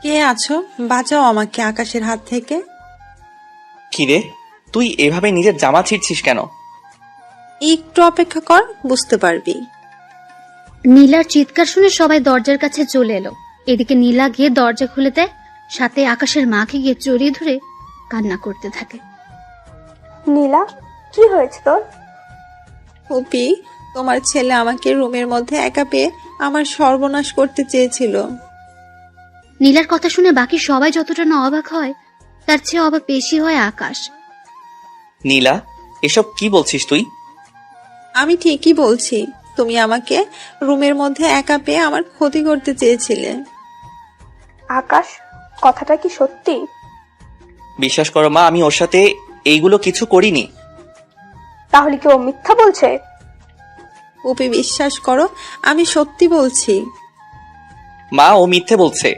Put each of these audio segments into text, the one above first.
কে আছো? বাঁচাও আমাকে আকাশের হাত থেকে। কিরে, তুই এভাবে নিজের জামা ছিঁড়ছিস কেন? একটু অপেক্ষা কর, বুঝতে পারবি। নীলার চিৎকার শুনে সবাই দরজার কাছে চলে এলো। এদিকে নীলা গিয়ে দরজা খুলে দেয়, সাথে আকাশের মাকে গিয়ে জড়িয়ে ধরে কান্না করতে থাকে। নীলা, কি হয়েছে তোর? ফুপি, তোমার ছেলে আমাকে রুমের মধ্যে একা পেয়ে আমার সর্বনাশ করতে চেয়েছিল। নীলার কথা শুনে বাকি সবাই যতটা না অবাক হয়, তার চেয়ে অবাক বেশি হয় আকাশ। নীলা, এসব কি বলছিস তুই? আমি ঠিকই বলছি, তুমি আমাকে রুমের মধ্যে একা পেয়ে আমার ক্ষতি করতে চেয়েছিলে। আকাশ, কথাটা কি সত্যি? বিশ্বাস করো মা, আমি ওর সাথে এইগুলো কিছু করিনি। তাহলে কি ও মিথ্যা বলছে? ফুপি, বিশ্বাস করো, আমি সত্যি বলছি। মা, ও মিথ্যে বলছে।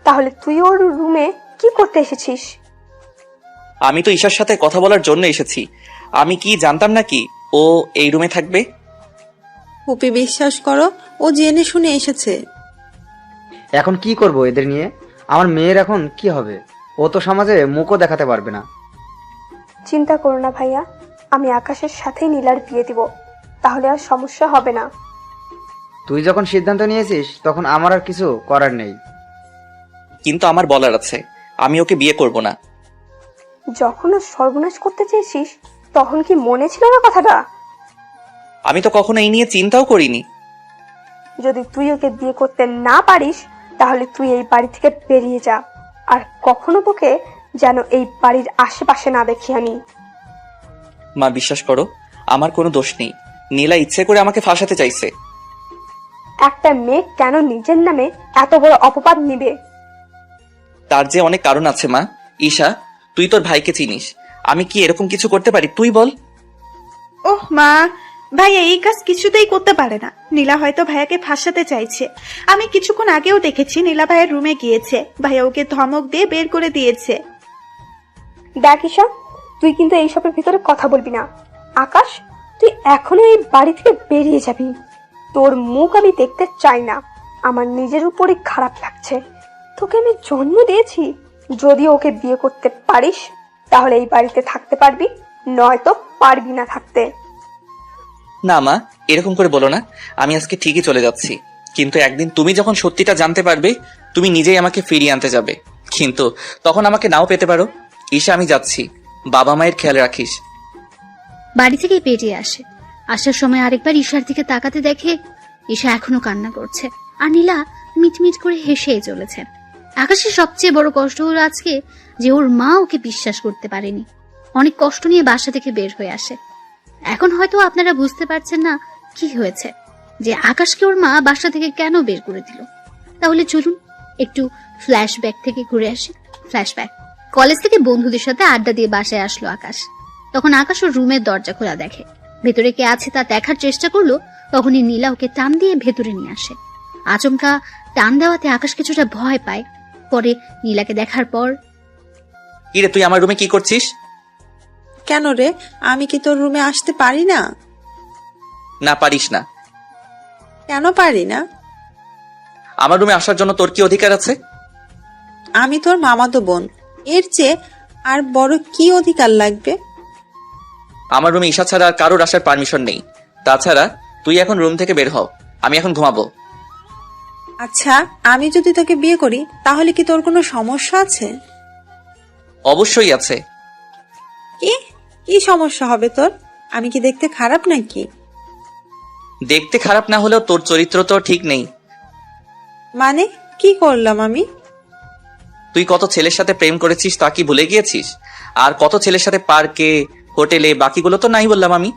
তাহলে তুই ওর রুমে কি করতে এসেছিস? আমি তো ঈশার সাথে কথা বলার জন্য এসেছি। আমি কি জানতাম নাকি ও এই রুমে থাকবে? ফুপি, বিশ্বাস করো, ও জেনে শুনে এসেছে। এখন কি করব এদের নিয়ে? আমার মেয়ের এখন কি হবে? ও তো সমাজে মুখও দেখাতে পারবে না। চিন্তা করো না ভাইয়া, আমি আকাশের সাথেই নীলার বিয়ে দিব, তাহলে আর সমস্যা হবে না। তুই যখন সিদ্ধান্ত নিয়েছিস তখন আমার আর কিছু করার নেই। কিন্তু আমার বলার আছে, আমি ওকে বিয়ে করব না। যখন ওর সর্বনাশ করতে চেয়েছিস তখন কি মনে ছিল না কথাটা? আমি তো কখনো এই নিয়ে চিন্তাও করিনি। যদি তুই ওকে বিয়ে করতে না পারিস তাহলে তুই এই বাড়ি থেকে বেরিয়ে যা, আর কখনো তোকে যেন এই বাড়ির আশেপাশে না দেখি আমি। মা, বিশ্বাস করো, আমার কোনো দোষ নেই। নীলা ইচ্ছে করে আমাকে ফাঁসাতে চাইছে। একটা মেয়ে কেন নিজের নামে এত বড় অপবাদ নিবে? তার যে অনেক কারণ আছে মা। ঈশা, তুই তোর ভাইকে চিনিস। আমি কি এরকম কিছু করতে পারি? তুই বল। ওহ মা, ভাইয়া এই কাজ কিছুতেই করতে পারে না। নীলা হয়তো ভাইয়াকে ফাঁসাতে চাইছে। আমি কিছুক্ষণ আগেও দেখেছি নীলা ভাইয়ের রুমে গিয়েছে, ভাইয়া ওকে ধমক দিয়ে বের করে দিয়েছে। দেখ ঈশা, তুই কিন্তু এইসবের ভিতরে কথা বলবি না। আকাশ, তুই এখনো এই বাড়ি থেকে বেরিয়ে যাবি। তোর মুখ আমি দেখতে চাই না। আমার নিজের উপরই খারাপ লাগছে। তোকে আমি জন্ম দিয়েছি। যদি ওকে বিয়ে করতে পারিস তাহলে এই বাড়িতে থাকতে পারবি, নয়তো পারবি না থাকতে। না মা, এরকম করে বলো না। আমি আজকে ঠিকই চলে যাচ্ছি, কিন্তু একদিন তুমি যখন সত্যিটা জানতে পারবে তুমি নিজেই আমাকে ফিরিয়ে আনতে যাবে। কিন্তু তখন আমাকে নাও পেতে পারো। ঈশা, আমি যাচ্ছি। বাবা মায়ের খেয়াল রাখিস। বাড়ি থেকে বেরিয়ে আসে। আসার সময় আরেকবার ঈশার দিকে তাকাতে দেখে ঈশা এখনো কান্না করছে, আর নীলা মিটমিট করে হেসেই চলেছে। আকাশের সবচেয়ে বড় কষ্ট হলো আজকে যে ওর মা ওকে বিশ্বাস করতে পারেনি। অনেক কষ্ট নিয়ে বাসা থেকে বের হয়ে আসে। এখন হয়তো আপনারা বুঝতে পারছেন না কি হয়েছে, যে আকাশকে ওর মা বাসা থেকে কেন বের করে দিল। তাহলে চলুন একটু ফ্ল্যাশব্যাক থেকে ঘুরে আসি। ফ্ল্যাশব্যাক। কলেজ থেকে বন্ধুদের সাথে আড্ডা দিয়ে বাসায় আসলো আকাশ। তখন আকাশ ওর রুমের দরজা খোলা দেখে। ভেতরে কে আছে তা দেখার চেষ্টা করলো, তখনই নীলা ওকে টান দিয়ে ভেতরে নিয়ে আসে। আচমকা টান দেওয়াতে আকাশ কিছুটা ভয় পায়। পরে নীলাকে দেখার পর, কিরে, তুই আমার রুমে কি করছিস? কেন রে, আমি কি তোর রুমে আসতে পারি না? না, পারিস না। কেন পারি না? আমার রুমে আসার জন্য তোর কি অধিকার আছে? আমি তোর মামাতো বোন, এর চেয়ে আর বড় কি অধিকার লাগবে? আমার রুমে ঈশা ছাড়া আর কারোর আসার পারমিশন নেই। তাছাড়া তুই এখন রুম থেকে বের হও, আমি এখন ঘুমাবো। আচ্ছা, আমি যদি তোকে বিয়ে করি তাহলে কি তোর কোনো সমস্যা আছে? অবশ্যই আছে। কি কি সমস্যা হবে তোর? আমি কি দেখতে খারাপ নাকি? দেখতে খারাপ না হলেও তোর চরিত্র তো ঠিক নেই। মানে কি করলাম আমি? তুই কত ছেলের সাথে প্রেম করেছিস তা কি ভুলে গিয়েছিস? আর কত ছেলের সাথে পার্কে, হোটেলে, বাকিগুলো তো নাই বললাম আমি।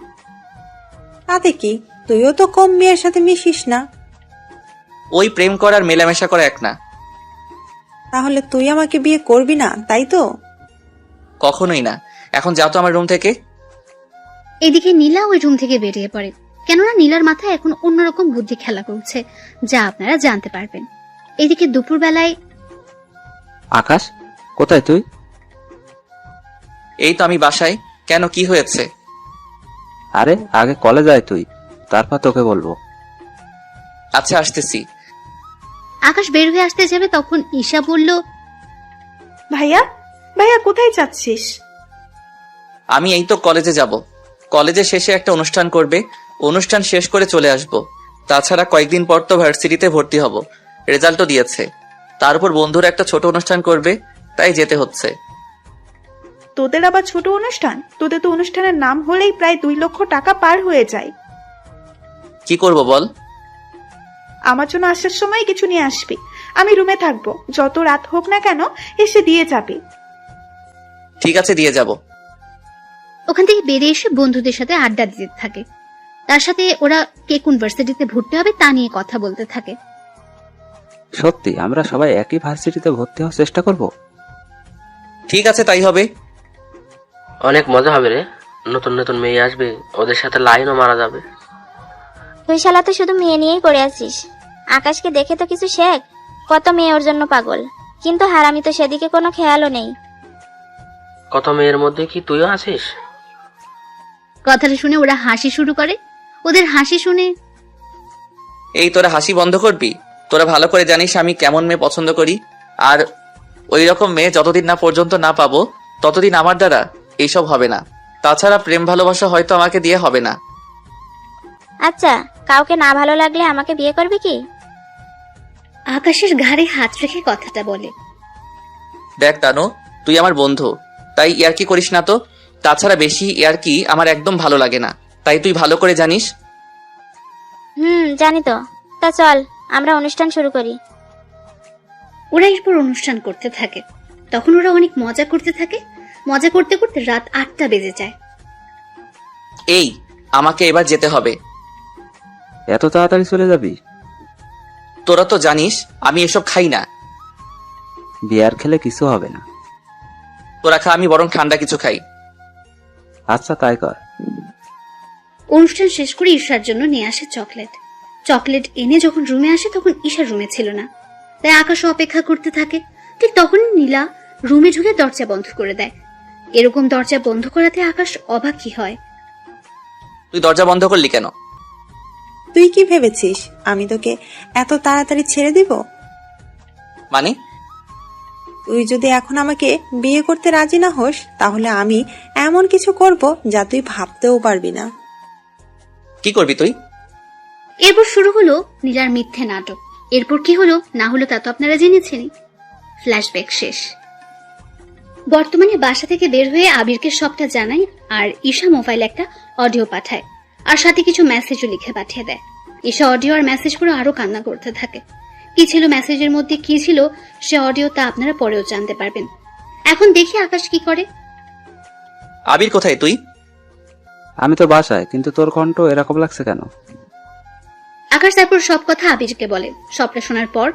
তাতে কি, তুইও তো কম মেয়ের সাথে মিশিস না। ওই প্রেম করার মেলামেশা করা এক না। তাহলে তুই আমাকে বিয়ে করবি না, তাই তো? কখনোই না। এখন যাও তো আমার রুম থেকে। এদিকে নীলা ওই রুম থেকে বেরিয়ে পড়ে। কেননা নীলার মাথায় এখন অন্যরকম বুদ্ধি খেলা করছে, যা আপনারা জানতে পারবেন। এদিকে দুপুরবেলায়, আকাশ, কোথায় তুই? এই তো আমি বাসায়। কেন, কি হয়েছে? আরে আগে কলেজ আয় তুই, তারপর তোকে বলবো। আচ্ছা, আসতেছি। আকাশ বের হয়ে আসতে যাবে তখন ঈশা বলল, ভাইয়া ভাইয়া কোথায় যাচ্ছিস? আমি এই তো কলেজে যাব। কলেজে শেষে একটা অনুষ্ঠান করবে, অনুষ্ঠান শেষ করে চলে আসব। তাছাড়া কয়েকদিন পর তো ভার্সিটিতে ভর্তি হব, রেজাল্টও দিয়েছে। তার উপর বন্ধুরা একটা ছোট অনুষ্ঠান করবে, তাই যেতে হচ্ছে। তোদের আবার ছোট অনুষ্ঠান? তোদের তো অনুষ্ঠানের নাম হলেই প্রায় 2 লক্ষ টাকা পার হয়ে যায়। কি করব বল? আমার জন্য আসার সময় কিছু নিয়ে আসবি। আমি রুমে থাকবো, যত রাত হোক না কেন এসে দিয়ে যাবি। ঠিক আছে, দিয়ে যাব। ওখান থেকে বেরিয়ে এসে বন্ধুদের সাথে আড্ডা দিতে থাকে। তার সাথে ওরা কে কোন ভার্সিটিতে ভর্তি হবে তা নিয়ে কথা বলতে থাকে। সত্যি আমরা সবাই একই ভার্সিটিতে ভর্তি হওয়ার চেষ্টা করব। ঠিক আছে, তাই হবে। অনেক মজা হবে রে, নতুন নতুন মেয়ে আসবে, ওদের সাথে লাইনও মারা যাবে। তুই শালা তো শুধু মেয়ে নিয়েই করে আছিস। আকাশকে দেখে তো কিছু শেখ, কত মেয়ে ওর জন্য পাগল, কিন্তু হারামি তো সেদিকে কোনো খেয়ালও নেই। কত মেয়ের মধ্যে কি তুইও আছিস? কথাটা শুনে ওরা হাসি শুরু করে। ওদের হাসি শুনে এই তোরা হাসি বন্ধ করবি? তোরা ভালো করে জানিস আমি কেমন মেয়ে পছন্দ করি, আর ওই রকম মেয়ে যতদিন না পর্যন্ত না পাবো ততদিন আমার দ্বারা এইসব হবে না। তাছাড়া প্রেম ভালোবাসা হয়তো আমাকে দিয়ে হবে না। আচ্ছা, কাউকে না ভালো লাগলে আমাকে বিয়ে করবি কি? আকাশের ঘাড়ে হাত রেখে কথাটা বলে। দেখ তানু, তুই আমার বন্ধু, তাই ইয়ার্কি করিস না তো। তাছাড়া বেশি ইয়ার্কি আমার একদম ভালো লাগে না, তাই তুই ভালো করে জানিস। জানি তো। তা চল আমরা অনুষ্ঠান শুরু করি। ওরা এরপর অনুষ্ঠান করতে থাকে। তখন ওরা অনেক মজা করতে থাকে। মজা করতে করতে রাত 8টা বেজে যায়। এই, আমাকে এবার যেতে হবে। এত তাড়াতাড়ি চলে যাবি? তোরা তো জানিস আমি এসব খাই না। বিয়ার খেলে কিছু হবে না। তোরা খা, আমি বরং ঠান্ডা কিছু খাই। আচ্ছা তাই কর। অনুষ্ঠান শেষ করে ঈশার জন্য নিয়ে আসে চকলেট। চকলেট এনে যখন রুমে আসে তখন ঈশার রুমে ছিল না, তাই আকাশও অপেক্ষা করতে থাকে। ঠিক তখনই নীলা রুমে ঢুকে দরজা বন্ধ করে দেয়। এরকম দরজা বন্ধ করাতে আকাশ অবাক কি হয়। তুই দরজা বন্ধ করলি কেন? তুই কি ভেবেছিস আমি তোকে এত তাড়াতাড়ি ছেড়ে দিব? মানে? তুই যদি এখন আমাকে বিয়ে করতে রাজি না হোস তাহলে আমি এমন কিছু করব যা তুই ভাবতেও পারবি না। কি করবি তুই? এরপর শুরু হলো নীলার মিথ্যে নাটক। এরপর কি হলো না হলো তা তো আপনারা জেনেছেনই। ফ্ল্যাশব্যাক শেষ। বর্তমানে বাসা থেকে বের হয়ে আবিরকে সবটা জানায়, আর ঈশা মোবাইলে একটা অডিও পাঠায়, আর সাথে কিছু মেসেজও লিখে পাঠিয়ে দেয়। ঈশা অডিও আর মেসেজ করে আরো কান্না করতে থাকে। কি ছিল মেসেজের মধ্যে, কি ছিল সে অডিও, তা আপনারা পরেও জানতে পারবেন। এখন দেখি আকাশ কি করে। আবির কোথায় তুই? আমি তো বাসায়, কিন্তু তোর কণ্ঠ এরকম লাগছে কেন? আকাশ তারপর সব কথা আবিরকে বলে। সবটা শোনার পর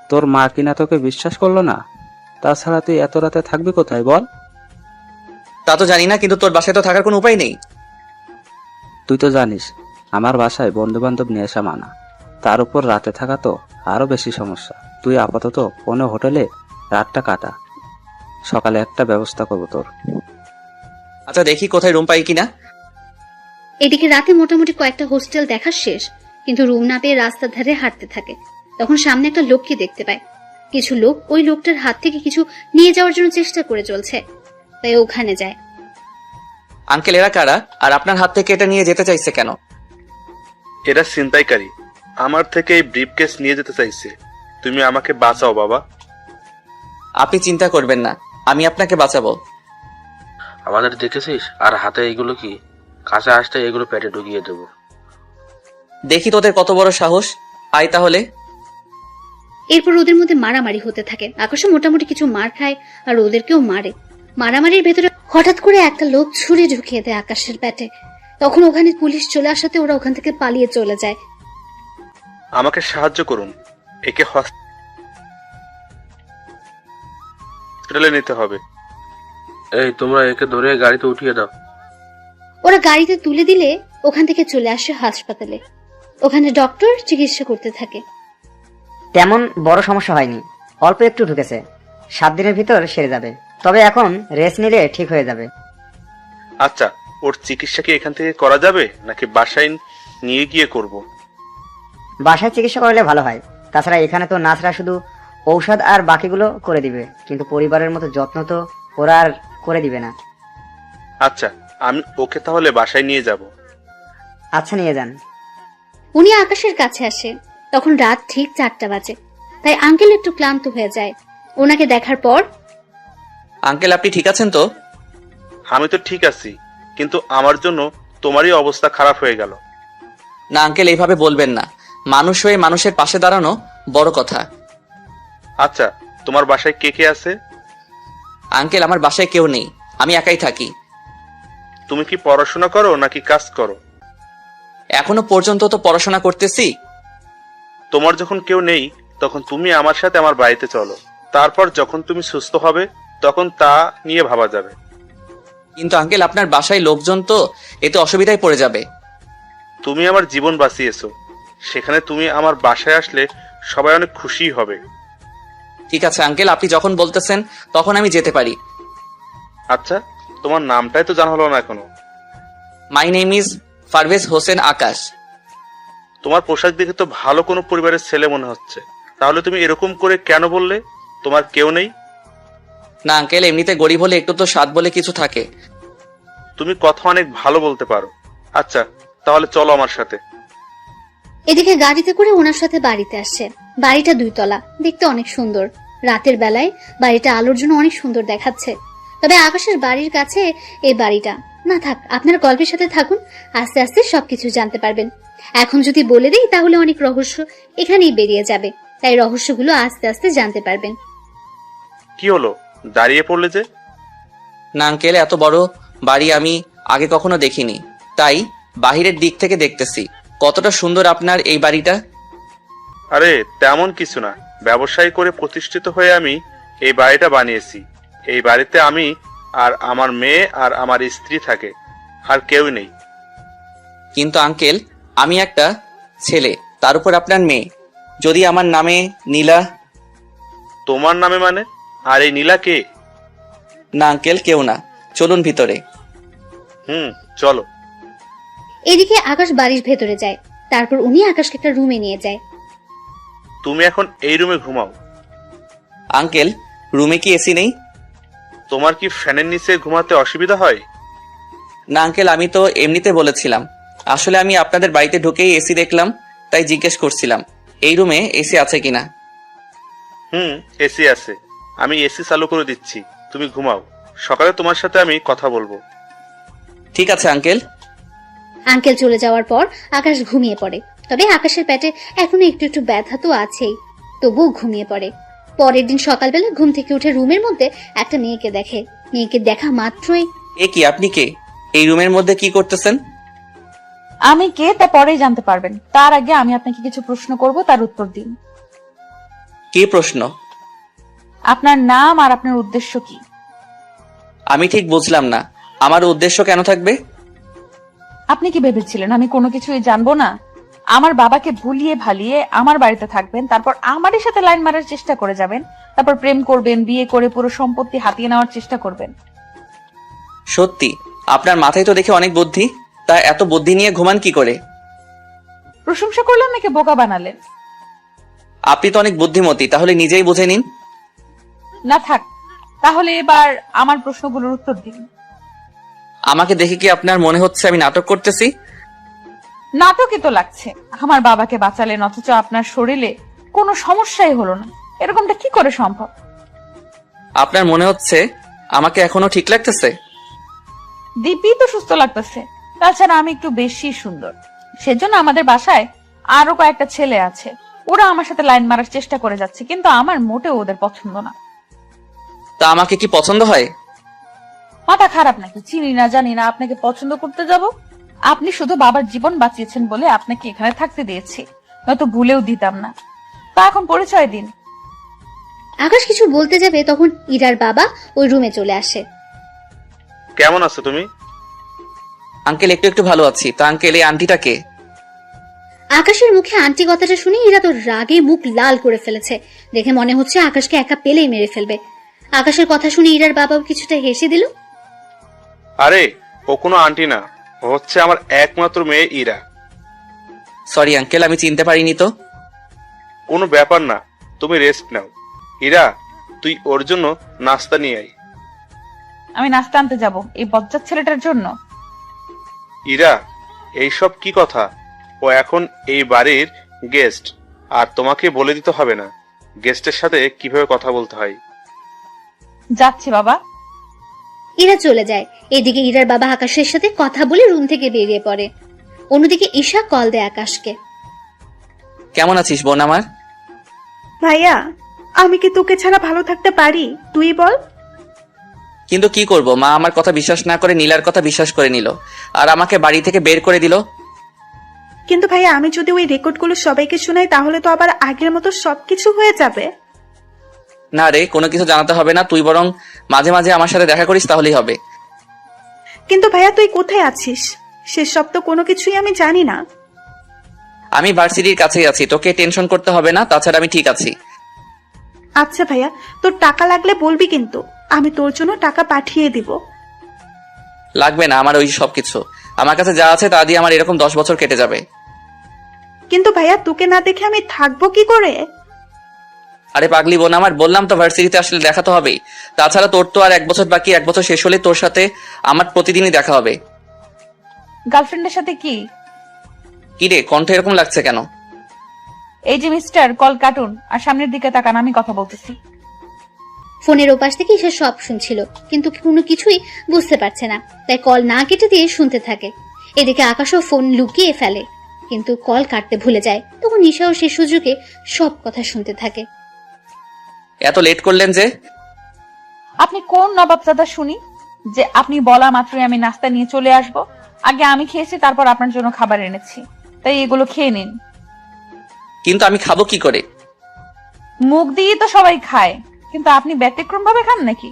তোর মা কিনা তোকে বিশ্বাস করলো না? তাছাড়া তুই এত রাতে থাকবি কোথায় বল? তা তো জানি না, কিন্তু তোর বাসায় তো থাকার কোনো উপায় নেই। তুই তো জানিস আমার বাসায় বন্ধু বান্ধব নিয়ে আসা মানা। তার উপর রাতে থাকা তো আরো বেশি সমস্যা। তুই আপাতত কোনো হোটেলে রাতটা কাটা, সকালে একটা ব্যবস্থা করবো তোর। আচ্ছা দেখি কোথায় রুম পাই কিনা। এদিকে রাতে মোটামুটি কয়েকটা হোস্টেল দেখা শেষ, কিন্তু রুম না পেয়ে রাস্তার ধারে হাঁটতে থাকে। তখন সামনে একটা লোককে দেখতে পায়। কিছু লোক ওই লোকটার হাত থেকে কিছু নিয়ে যাওয়ার জন্য চেষ্টা করে চলছে, তাই ওখানে যায়। আঙ্কেল, এরা কারা? আর আপনার হাত থেকে এটা নিয়ে যেতে চাইছে কেন? এরা ছিনতাইকারী, আমার থেকে এই ব্রিফকেস নিয়ে যেতে চাইছে। তুমি আমাকে বাঁচাও বাবা। আপনি চিন্তা করবেন না, আমি আপনাকে বাঁচাবো। আমাদের দেখেছিস? আর হাতে এগুলো কি? কাছে আসতে এগুলো পেটে ঢুকিয়ে দেবো। দেখি তোদের কত বড় সাহস। আয় তাহলে। এরপর ওদের মধ্যে মারামারি হতে থাকে। আকাশও মোটামুটি কিছু মার খায় আর ওদেরকেও মারে। মারামারির ভেতরে হঠাৎ করে একটা লোক ছুরি ঢুকিয়ে দেয় আকাশের পেটে। তখন ওখানে পুলিশ চলে আসাতে ওরা ওখান থেকে পালিয়ে চলে যায়। আমাকে সাহায্য করুন, একে হসপিটালে নিতে হবে। এই তোমরা একে ধরে গাড়িতে উঠিয়ে দাও। ওরা গাড়িতে তুলে দিলে ওখান থেকে চলে আসে হাসপাতালে। ওখানে ডক্টর চিকিৎসা করতে থাকে। তেমন বড় সমস্যা হয়নি, অল্প একটু ঢুকেছে, 7 দিনের ভিতর সেরে যাবে। তবে এখন রেস্ট নিলে ঠিক হয়ে যাবে। আচ্ছা, ওর চিকিৎসা কি এখান থেকে করা যাবে নাকি বাসায় নিয়ে গিয়ে করব? বাসায় চিকিৎসা করলে ভালো হয়, তাছাড়া এখানে তো নার্সরা শুধু ঔষধ আর বাকিগুলো করে দিবে, কিন্তু পরিবারের মতো যত্ন তো ওরা আর করে দিবে না। আচ্ছা, আমি ওকে তাহলে বাসায় নিয়ে যাব। আচ্ছা, নিয়ে যান। উনি আকাশের কাছে আসে, তখন রাত ঠিক 4টা বাজে। তাই আঙ্কেল একটু ক্লান্ত হয়ে যায়। ওনাকে দেখার পর, আঙ্কেল আপনি ঠিক আছেন তো? আমি তো ঠিক আছি, কিন্তু আমার জন্য তোমারই অবস্থা খারাপ হয়ে গেল। না আঙ্কেল, এইভাবে বলবেন না। মানুষ হয়ে মানুষের পাশে দাঁড়ানো বড় কথা। আচ্ছা, তোমার বাসায় কে কে আছে? আঙ্কেল আমার বাসায় কেউ নেই, আমি একাই থাকি। তুমি কি পড়াশোনা করো নাকি কাজ করো? এখনো পর্যন্ত তো পড়াশোনা করতেছি। তোমার যখন কেউ নেই, তখন তুমি আমার সাথে আমার বাড়িতে চলো। তারপর যখন তুমি সুস্থ হবে, তখন তা নিয়ে ভাবা যাবে। কিন্তু আঙ্কেল আপনার বাসায় লোকজন তো, এতে অসুবিধায় পড়ে যাবে। তুমি আমার জীবন বাঁচিয়েছো, সেখানে তুমি আমার বাসায় আসলে সবাই অনেক খুশি হবে। ঠিক আছে আঙ্কেল, আপনি যখন বলতেছেন তখন আমি যেতে পারি। আচ্ছা, তোমার নামটাই তো জানা হলো না এখনো। My name is Parvez Hossain Akash. তোমার পোশাক দেখে তো ভালো কোনো পরিবারের ছেলে মনে হচ্ছে। তাহলে তুমি এরকম করে কেন বললে তোমার কেউ নেই? না আঙ্কেল, এমনিতে গরিব হলে একটু তো স্বাদ বলে কিছু থাকে। তুমি কথা অনেক ভালো বলতে পারো। আচ্ছা, তাহলে চলো আমার সাথে। এদিকে গাড়িতে করে ওনার সাথে বাড়িতে আসছে। বাড়িটা 2 তলা, দেখতে অনেক সুন্দর। রাতের বেলায় বাড়িটা আলোর জন্য অনেক সুন্দর দেখাচ্ছে। তবে আকাশের বাড়ির কাছে এই বাড়িটা না। থাক, আপনারা গল্পের সাথে থাকুন, আস্তে আস্তে সবকিছু জানতে পারবেন। এখন যদি বলে দিই তাহলে অনেক রহস্য এখানেই বেরিয়ে যাবে, তাই রহস্যগুলো আস্তে আস্তে জানতে পারবেন। কি হলো, দাঁড়িয়ে পড়লে যে? না আঙ্কেল, এত বড় বাড়ি আমি আগে কখনো দেখিনি, তাই বাহিরের দিক থেকে দেখতেছি। কতটা সুন্দর আপনার এই বাড়িটা। আরে তেমন কিছু না, ব্যবসায়ী করে প্রতিষ্ঠিত হয়ে আমি এই বাড়িটা বানিয়েছি। এই বাড়িতে আমি আর আমার মেয়ে আর আমার স্ত্রী থাকে, আর কেউ নেই। কিন্তু আঙ্কেল, আমি একটা ছেলে, তার উপর আপনার মেয়ে। যদি আমার নামে নীলা। তোমার নামে মানে? আর এই নীলা কে? না আঙ্কেল, কেউ না, চলুন ভিতরে। চলো। এদিকে আকাশ বাড়ির ভেতরে যায়, তারপর উনি আকাশকে একটা রুমে নিয়ে যায়। তুমি এখন এই রুমে ঘুমাও। আঙ্কেল, রুমে কি এসি নেই? তোমার কি ফ্যানের নিচে ঘুমাতে অসুবিধা হয়? না আঙ্কেল, আমি তো এমনিতে বলেছিলাম। আসলে আমি আপনাদের বাড়িতে ঢুকেই এসি দেখলাম, তাই জিজ্ঞেস করছিলাম এই রুমে এসি আছে কিনা। এসি আছে, আমি এসি চালু করে দিচ্ছি, তুমি ঘুমাও। সকালে তোমার সাথে আমি কথা বলবো। ঠিক আছে আঙ্কেল। আঙ্কেল চলে যাওয়ার পর আকাশ ঘুমিয়ে পড়ে। তবে আকাশের পেটে এখনো একটু একটু ব্যথা তো আছেই, তবুও ঘুমিয়ে পড়ে। পরের দিন সকালবেলা ঘুম থেকে উঠে রুমের মধ্যে একটা মেয়েকে দেখে। মেয়েকে দেখা মাত্রই, এ কি, আপনি কে? এই রুমের মধ্যে কি করতেছেন? আমি কে তা পরেই জানতে পারবেন, তার আগে আমি আপনাকে কিছু প্রশ্ন করব, তার উত্তর দিন। কি প্রশ্ন? আপনার নাম আর আপনার উদ্দেশ্য কি? আমি ঠিক বুঝলাম না, আমার উদ্দেশ্য কেন থাকবে? আপনি কি ভেবেছিলেন আমি কোনো কিছুই জানবো না? আমার বাবাকে ভুলিয়ে ভালিয়ে আমার বাড়িতে থাকবেন, তারপর আমারই সাথে লাইন মারার চেষ্টা করে যাবেন, তারপর প্রেম করবেন, বিয়ে করে পুরো সম্পত্তি হাতিয়ে নেওয়ার চেষ্টা করবেন। সত্যি আপনার মাথায় তো দেখে অনেক বুদ্ধি, তা এত বুদ্ধি নিয়ে ঘুমান কি করে? প্রশংসা করলেন নাকি বোকা বানালেন? আপনি তো অনেক বুদ্ধিমতী, তাহলে নিজেই বুঝে নিন। না থাক, তাহলে এবার আমার প্রশ্নগুলোর উত্তর দিন। আমাকে দেখে কি আপনার মনে হচ্ছে আমি নাটক করতেছি? নাটকই তো লাগছে। আমার বাবাকে বাঁচালেন, অথচ আপনার শরীরে কোনো সমস্যাই হলো না, এরকমটা কি করে সম্ভব? আপনার মনে হচ্ছে আমাকে এখনো ঠিক লাগতেছে? দিব্যি তো সুস্থ লাগতেছে। তাছাড়া আমি একটু বেশি সুন্দর, সেজন্য আমাদের বাসায় আরো কয়েকটা ছেলে আছে, ওরা আমার সাথে লাইন মারার চেষ্টা করে যাচ্ছে, কিন্তু আমার মোটেও ওদের পছন্দ না। তা আমাকে কি পছন্দ হয়? মাথা খারাপ নাকি? চিনি না জানি না আপনাকে পছন্দ করতে যাব? আপনি শুধু বাবার জীবন বাঁচিয়েছেন বলে আপনাকে এখানে থাকতে দিয়েছি, নয়তো ভুলেও দিতাম না। তা এখন পরিচয় দিন। আকাশ কিছু বলতে যাবে, তখন ইরার বাবা ওই রুমে চলে আসে। কেমন আছো তুমি? আঙ্কেল একটু একটু ভালো আছি। তা আঙ্কেল, এই আন্টিটা কে? আকাশের মুখে আন্টি কথাটা শুনে ইরা তো রাগে মুখ লাল করে ফেলেছে। দেখে মনে হচ্ছে আকাশকে একা পেলেই মেরে ফেলবে। আকাশের কথা শুনে ইরার বাবাও কিছুটা হেসে দিল। আরে ও কোনো আন্টি না, ও হচ্ছে আমার একমাত্র মেয়ে ইরা। সরি আঙ্কেল, আমি চিনতে পারিনি তো। কোনো ব্যাপার না, তুমি রেস্ট নাও। ইরা, তুই ওর জন্য নাস্তা নিয়ে আয়। আমি নাস্তা আনতে যাব এই বজ্জাত ছেলেটার জন্য? ইরা, এইসব কি কথা? ও এখন এই বাড়ির গেস্ট, আর তোমাকে বলে দিতে হবে না গেস্টের সাথে কিভাবে কথা বলতে হয়। যাচ্ছি বাবা। ইরা চলে যায়। এদিকে ইরার বাবা আকাশের সাথে কথা বলে রুম থেকে বেরিয়ে পড়ে। অন্যদিকে ঈশা কল দেয় আকাশকে। কেমন আছিস বোন আমার? ভাইয়া, আমি কি তোকে ছাড়া ভালো থাকতে পারি? তুই বল। কিন্তু কি করব, মা আমার কথা বিশ্বাস না করে নীলার কথা বিশ্বাস করে নিল, আর আমাকে বাড়ি থেকে বের করে দিল। কিন্তু ভাইয়া, আমি যদি ওই রেকর্ডগুলো সবাইকে শোনাই তাহলে তো আবার আগের মতো সবকিছু হয়ে যাবে। না রে, কোনো কিছু জানাতে হবে না, তুই বরং মাঝে মাঝে আমার সাথে দেখা করিস, তাহলেই হবে। কিন্তু ভাইয়া, তুই কোথায় আছিস সেসব তো কোনো কিছুই আমি জানি না। আমি ভার্সিটির কাছেই আছি, তোকে টেনশন করতে হবে না, তাছাড়া আমি ঠিক আছি। আচ্ছা ভাইয়া, তোর টাকা লাগলে বলবি, কিন্তু আমি তোর জন্য টাকা পাঠিয়ে দিব। লাগবে না আমার ওই সব কিছু, আমার কাছে যা আছে তা দিয়ে আমার এরকম 10 বছর কেটে যাবে। কিন্তু ভাইয়া, তোকে না দেখে আমি থাকবো কি করে? আরে পাগলি বোন আমার, বললাম তো ভার্সিটিতে আসলে দেখা তো হবেই, তাছাড়া তোর তো আর 1 বছর বাকি, 1 বছর শেষ হলে তোর সাথে আমার প্রতিদিনই দেখা হবে। গার্লফ্রেন্ডের সাথে কি? কি রে, কণ্ঠ এরকম লাগছে কেন? এই যে মিস্টার, কল কাটুন আর সামনের দিকে তাকান, আমি কথা বলতেছি। ফোনের ওপাশ থেকে ঈশা সব শুনছিল, কিন্তু কোনো কিছুই বুঝতে পারছে না, তাই কল না কেটে দিয়ে শুনতে থাকে। এদিকে আকাশও ফোন লুকিয়ে ফেলে, কিন্তু কল কাটতে ভুলে যায়। তখন ঈশাও সে সুযোগে সব কথা শুনতে থাকে। এত লেট করলেন যে? আপনি কোন নবাবজাদা শুনি যে আপনি বলা মাত্রই আমি নাস্তা নিয়ে চলে আসব? আগে আমি খেয়েছি, তারপর আপনার জন্য খাবার এনেছি, তাই এগুলো খেয়ে নিন। কিন্তু আমি খাবো কি করে? মুখ দিয়ে তো সবাই খায়, কিন্তু আপনি ব্যতিক্রম ভাবে খান নাকি?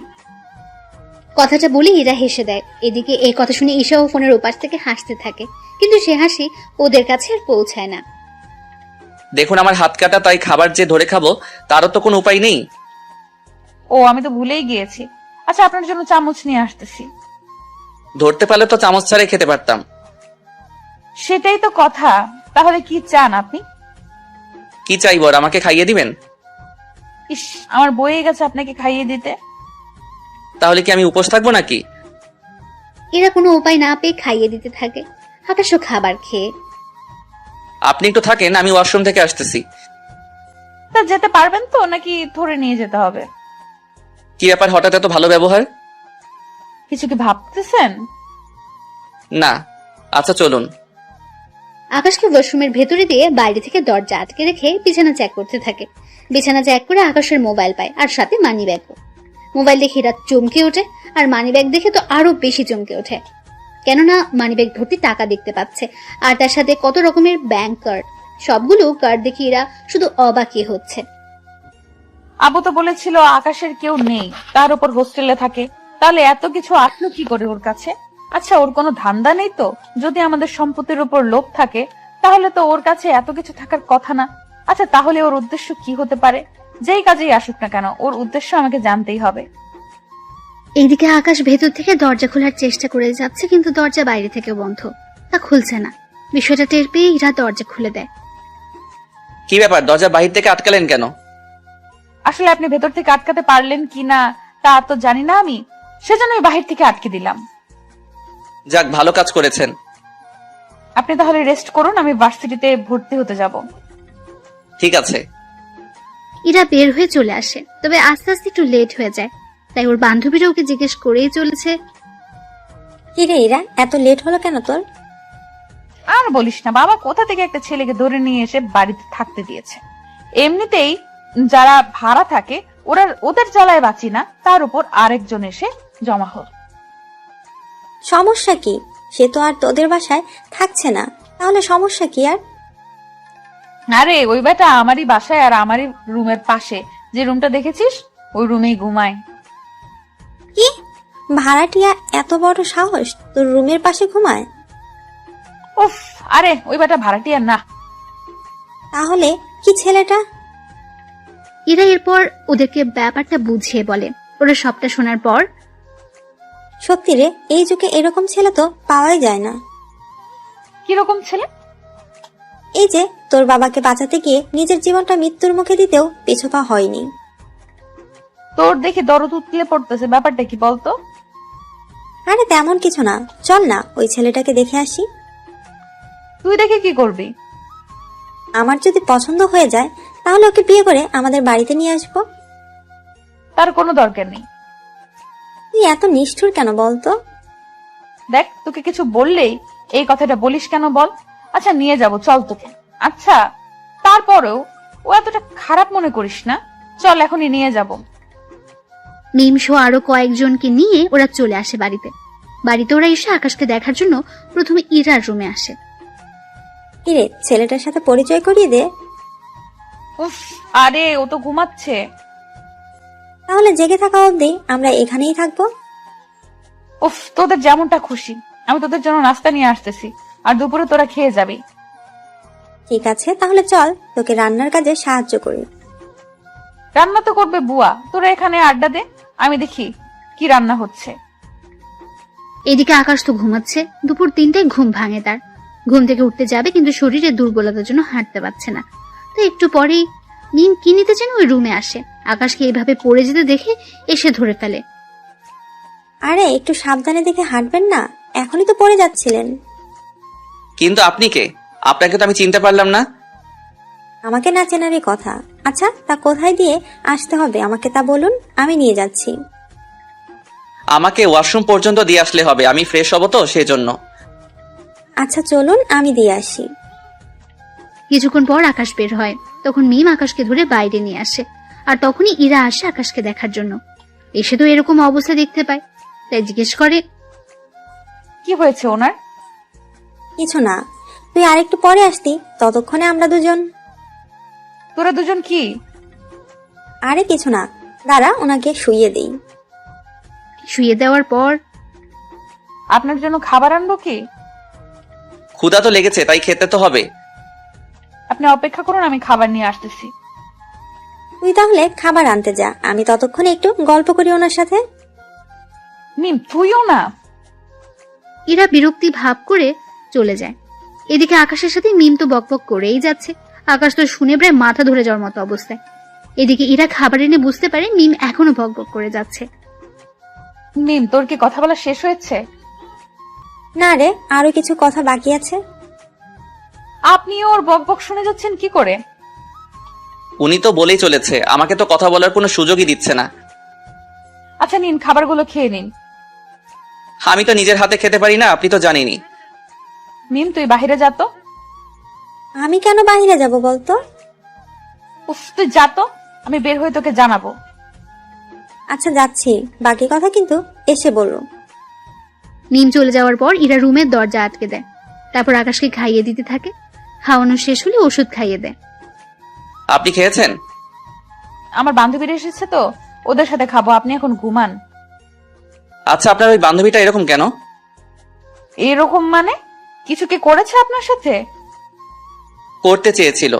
কথাটা বলে ইরা হেসে দেয়। এদিকে এই কথা শুনে ঈশাও ফোনের ওপাশ থেকে হাসতে থাকে, কিন্তু সে হাসি ওদের কাছে আর পৌঁছায় না। দেখুন আমার হাত কাটা, তাই খাবার যে ধরে খাবো তারও তো কোনো উপায় নেই। ও, আমি তো ভুলেই গিয়েছি। আচ্ছা, আপনার জন্য চামচ নিয়ে আসতেছি। ধরতে পারলে তো চামচ ছাড়াই খেতে পারতাম। সেটাই তো কথা। তাহলে কি চান আপনি? কি চাইবো, আর আমাকে খাইয়ে দিবেন? ইস, আমার বয়ে গেছে আপনাকে খাইয়ে দিতে। তাহলে কি আমি উপোস থাকবো নাকি? এরা কোনো উপায় না পেয়ে খাইয়ে দিতে থাকে। আকাশও খাবার খেয়ে। আপনি একটু থাকেন, আমি ওয়াশরুম থেকে আসতেছি। তা যেতে পারবেন তো, নাকি ধরে নিয়ে যেতে হবে? কি ব্যাপার, হঠাৎ এত ভালো ব্যবহার? কিছু কি ভাবতেছেন? না। আচ্ছা চলুন। আকাশকে ওয়াশরুমের ভেতরে দিয়ে বাইরে থেকে দরজা আটকে রেখে বিছানা চেক করতে থাকে। বিছানা চেক করে আকাশের মোবাইল পায়, আর সাথে মানি ব্যাগও। মোবাইল দেখে রাত চমকে ওঠে, আর মানি ব্যাগ দেখে তো আরো বেশি চমকে ওঠে, কেননা মানি ব্যাগ ভর্তি টাকা দেখতে পাচ্ছে, আর তার সাথে কত রকমের ব্যাংক কার্ড। সবগুলো কার্ড দেখে এরা শুধু অবাকই হচ্ছে। আবু তো বলেছিল আকাশের কেউ নেই, তার উপর হোস্টেলে থাকে, তাহলে এত কিছু আসলো কি করে ওর কাছে? আচ্ছা, ওর কোনো ধান্দা নেই তো? যদি আমাদের সম্পত্তির উপর লোভ থাকে তাহলে তো ওর কাছে এত কিছু থাকার কথা না। আচ্ছা, তাহলে ওর উদ্দেশ্য কি হতে পারে? যেই কাজেই আসুক না কেন, ওর উদ্দেশ্য আমাকে জানতেই হবে। এইদিকে আকাশ ভেতর থেকে দরজা খোলার চেষ্টা করে যাচ্ছে, কিন্তু দরজা বাইরে থেকে বন্ধ, তা খুলছে না। বিষয়টা টের পেয়ে ইরা দরজা খুলে দেয়। কি ব্যাপার, দরজা বাহির থেকে আটকালেন কেন? আসলে আপনি ভেতর থেকে আটকাতে পারলেন কিনা তা তো জানি না আমি, সেজন্যই বাহির থেকে আটকে দিলাম। যাক, ভালো কাজ করেছেন। আপনি তাহলে রেস্ট করুন, আমি ভার্সিটিতে ভর্তি হতে যাব। ঠিক আছে। ইরা বের হয়ে চলে আসে, তবে আস্তে আস্তে একটু লেট হয়ে যায়, তাই ওর বান্ধবীরা ওকে জিজ্ঞেস করেই চলেছে, কি রে ইরা, এত লেট হলো কেন তোর? আর বলিস না বাবা, কোথা থেকে একটা ছেলেকে ধরে নিয়ে এসে বাড়িতে থাকতে দিয়েছে। এমনিতেই যারা ভাড়া থাকে ওদের জ্বালায় বাঁচি না, তার উপর আরেকজন এসে জমা হল। সমস্যা কি? সে তো আর তোদের বাসায় থাকছে না, তাহলে সমস্যা কি আর? আরে ওই বেটা আমারই বাসায় আর আমারই রুমের পাশে যে রুমটা দেখেছিস, ওই রুমেই ঘুমায়। কি ভাড়াটিয়া এত বড় সাহস, তোর রুমের পাশে ঘুমায়? উফ, আরে ওই বেটা ভাড়াটিয়া না। তাহলে কি ছেলেটা? ইরা এরপর ওদেরকে ব্যাপারটা বুঝিয়ে বলে। ওরা সবটা শোনার পর, সত্যি রে, এই যুগে এরকম ছেলে তো পাওয়াই যায় না। কিরকম ছেলে? এই যে তোর বাবাকে বাঁচাতে গিয়ে নিজের জীবনটা মৃত্যুর মুখে দিতেও পিছুপা হয়নি। তোর দেখে দরদ উতলে পড়তেছে, ব্যাপারটা কি বলতো? আরে তেমন কিছু না, চল না ওই ছেলেটাকে দেখে আসি। তুই দেখে কি করবি? আমার যদি পছন্দ হয়ে যায় তাহলে ওকে বিয়ে করে আমাদের বাড়িতে নিয়ে আসবো। তার কোনো দরকার নেই। তুই এত নিষ্ঠুর কেন বলতো? দেখ, তোকে কিছু বললেই এই কথাটা বলিস কেন বল? আচ্ছা নিয়ে যাব, চল তোকে। আচ্ছা তারপরেও ও এতটা খারাপ মনে করিস না, চল এখনই নিয়ে যাব। মিম সহ আরো কয়েকজনকে নিয়ে ওরা চলে আসে বাড়িতে ওরা এসে আকাশকে দেখার জন্য প্রথমে ইরার রুমে আসে। কিরে, ছেলেটার সাথে পরিচয় করিয়ে দে। উফ, আরে ও তো ঘুমাচ্ছে। তাহলে জেগে থাকা অবধি আমরা এখানেই থাকবো। উফ, তোদের যেমনটা খুশি, আমি তোদের জন্য নাস্তা নিয়ে আসতেছি, আর দুপুরে তোরা খেয়ে যাবি। ঠিক আছে, তাহলে চল তোকে রান্নার কাজে সাহায্য করি। রান্না তো করবে বুয়া, তোরা এখানে আড্ডা দে, আমি দেখি কি রান্না হচ্ছে। এদিকে আকাশ তো ঘুমাচ্ছে। দুপুর 3টায় ঘুম ভাঙে তার। ঘুম থেকে উঠতে যাবে কিন্তু শরীরে দুর্বলতার জন্য হাঁটতে পারছে না। তো একটু পরেই মিম কি নিতে যেন ওই রুমে আসে। আকাশকে এইভাবে পড়ে যেতে দেখে এসে ধরে ফেলে। আরে একটু সাবধানে দেখে হাঁটবেন না, এখনই তো পড়ে যাচ্ছিলেন। কিন্তু আপনি কে? আপনাকে তো আমি চিনতে পারলাম না। আমাকে না চেনারই কথা। আচ্ছা তা কোথায় দিয়ে আসতে হবে আমাকে তা বলুন, আমি নিয়ে যাচ্ছি। আমাকে ওয়াশরুম পর্যন্ত দিয়ে আসলে হবে, আমি ফ্রেশ হব তো সেজন্য। আচ্ছা চলুন আমি দিয়ে আসি। কিছুক্ষণ পর আকাশ বের হয়। তখন মিম আকাশকে ধরে বাইরে নিয়ে আসে। আর তখনই ইরা আসে আকাশকে দেখার জন্য। এসে তো এরকম অবস্থা দেখতে পায়, তাই জিজ্ঞেস করে, কি হয়েছে ওনার? কিছু না, তুই আরেকটু পরে আসতি, ততক্ষণে আমরা দুজন। তোরা দুজন কি? আরে কিছু না, দাঁড়া ওনাকে শুইয়ে দেই। শুয়ে দেওয়ার পর, আপনার জন্য খাবার আনবো কি? ক্ষুধা তো লেগেছে, তাই খেতে তো হবে। আপনি অপেক্ষা করুন, আমি খাবার নিয়ে আসতেছি। তুই তাহলে খাবার আনতে যা, আমি ততক্ষণে একটু গল্প করি ওনার সাথে। মিম তুইও না। ইরা বিরক্তি ভাব করে চলে যায়। এদিকে আকাশের সাথে মিম তো বকবক করেই যাচ্ছে। আকাশ তো শুনে প্রায় মাথা ধরে যাওয়ার মতো অবস্থায়। এদিকে ইরা খাবার এনে বুঝতে পারে মিম এখনো বকবক করে যাচ্ছে। মিম, তোর কি কথা বলা শেষ হয়েছে? না রে, আরো কিছু কথা বাকি আছে। আপনি ওর বকবক শুনে যাচ্ছেন কি করে? উনি তো বলেই চলেছে, আমাকে তো কথা বলার কোনো সুযোগই দিচ্ছে না। আচ্ছা নিন, খাবারগুলো খেয়ে নিন। আমি তো নিজের হাতে খেতে পারি না, আপনি তো জানেনই। মিম তুই বাহিরে যা তো। আমি কেন বাইরে যাব বলতো? উফ, তুই যা তো, আমি বের হয়ে তোকে জানাবো। আচ্ছা যাচ্ছি, বাকি কথা কিন্তু এসে বললো। মিম চলে যাওয়ার পর ইরা রুমের দরজা আটকে দেয়। তারপর আকাশকে খাইয়ে দিতে থাকে। খাওয়ানো শেষ হলে ওষুধ খাইয়ে দেয়। আপনি খেয়েছেন? আমার বান্ধবীরা এসেছে তো, ওদের সাথে খাবো, আপনি এখন ঘুমান। আচ্ছা আপনার ওই বান্ধবীটা এরকম কেন? এরকম মানে? কিছু কি করেছে আপনার সাথে? করতে চেয়েছিল।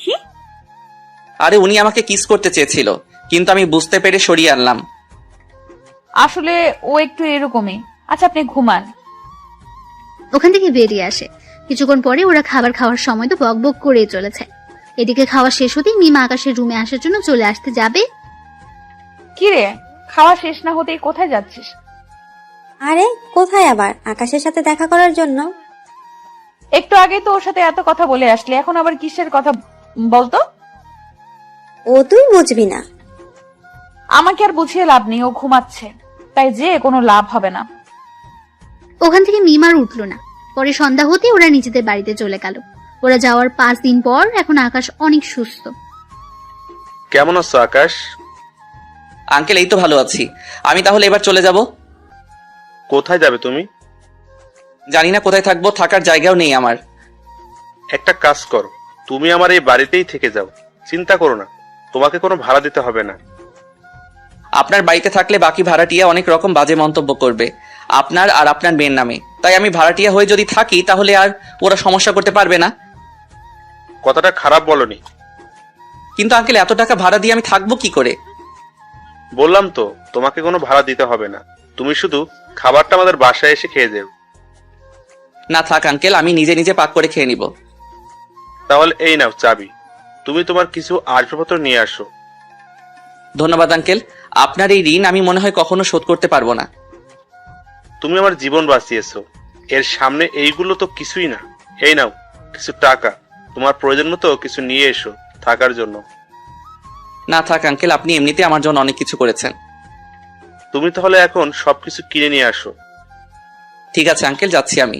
কি? আরে উনি আমাকে কিস করতে চেয়েছিল, কিন্তু আমি বুঝতে পেরে সরিয়ে আনলাম। আসলে ও একটু এরকমই। আচ্ছা আপনি ঘুমান। ওখান থেকে বেরিয়ে আসে। কিছুক্ষণ পরে ওরা খাবার খাওয়ার সময় তো বকবক করেই চলেছে। এদিকে খাওয়া শেষ হতেই মিম আকাশের রুমে আসার জন্য চলে আসতে যাবে। কি রে, খাওয়া শেষ না হতেই কোথায় যাচ্ছিস? আরে কোথায় আবার, আকাশের সাথে দেখা করার জন্য। একটু আগে তো ওর সাথে এত কথা বলে আসলি, এখন আবার কিসের কথা বলতো? ও তুই বুঝবি না। আমাকে আর বুঝিয়ে লাভ নেই, ও ঘুমাচ্ছে, তাই যে কোনো লাভ হবে না। ওখান থেকে মিম আর উঠলো না। পরে সন্ধ্যা হতে ওরা নিজেদের বাড়িতে চলে গেল। ওরা যাওয়ার 5 দিন পর এখন আকাশ অনেক সুস্থ। কেমন আছো আকাশ? আঙ্কেল এই তো ভালো আছি। আমি তাহলে এবার চলে যাব। কোথায় যাবে তুমি? জানি না কোথায় থাকবো, থাকার জায়গাও নেই আমার। একটা কাজ করো, তুমি আমার এই বাড়িতেই থেকে যাও, চিন্তা করো না, তোমাকে কোনো ভাড়া দিতে হবে না। আপনার বাড়িতে থাকলে বাকি ভাড়াটিয়া অনেক রকম বাজে মন্তব্য করবে আপনার আর আপনার মেয়ের নামে, তাই আমি ভাড়াটিয়া হয়ে যদি থাকি তাহলে আর ওরা সমস্যা করতে পারবে না। কথাটা খারাপ বলনি। কিন্তু আঙ্কেল এত টাকা ভাড়া দিয়ে আমি থাকবো কি করে? বললাম তো তোমাকে কোনো ভাড়া দিতে হবে না, তুমি শুধু খাবারটা আমাদের বাসায় এসে খেয়ে যাও। না থাক আঙ্কেল, আমি নিজে নিজে পাক করে খেয়ে নিব। তাহলে এই নাও চাবি, তুমি তোমার কিছু আসবাবপত্র নিয়ে আসো। ধন্যবাদ আঙ্কেল, আপনার এই ঋণ আমি মনে হয় কখনো শোধ করতে পারবো না। তুমি আমার জীবন বাঁচিয়েছো, এর সামনে এইগুলো তো কিছুই না। এই নাও কিছু টাকা, তোমার প্রয়োজন মতো কিছু নিয়ে এসো থাকার জন্য। না থাক আঙ্কেল, আপনি এমনিতে আমার জন্য অনেক কিছু করেছেন। তুমি তাহলে এখন সবকিছু কিনে নিয়ে আসো। ঠিক আছে আঙ্কেল, যাচ্ছি আমি।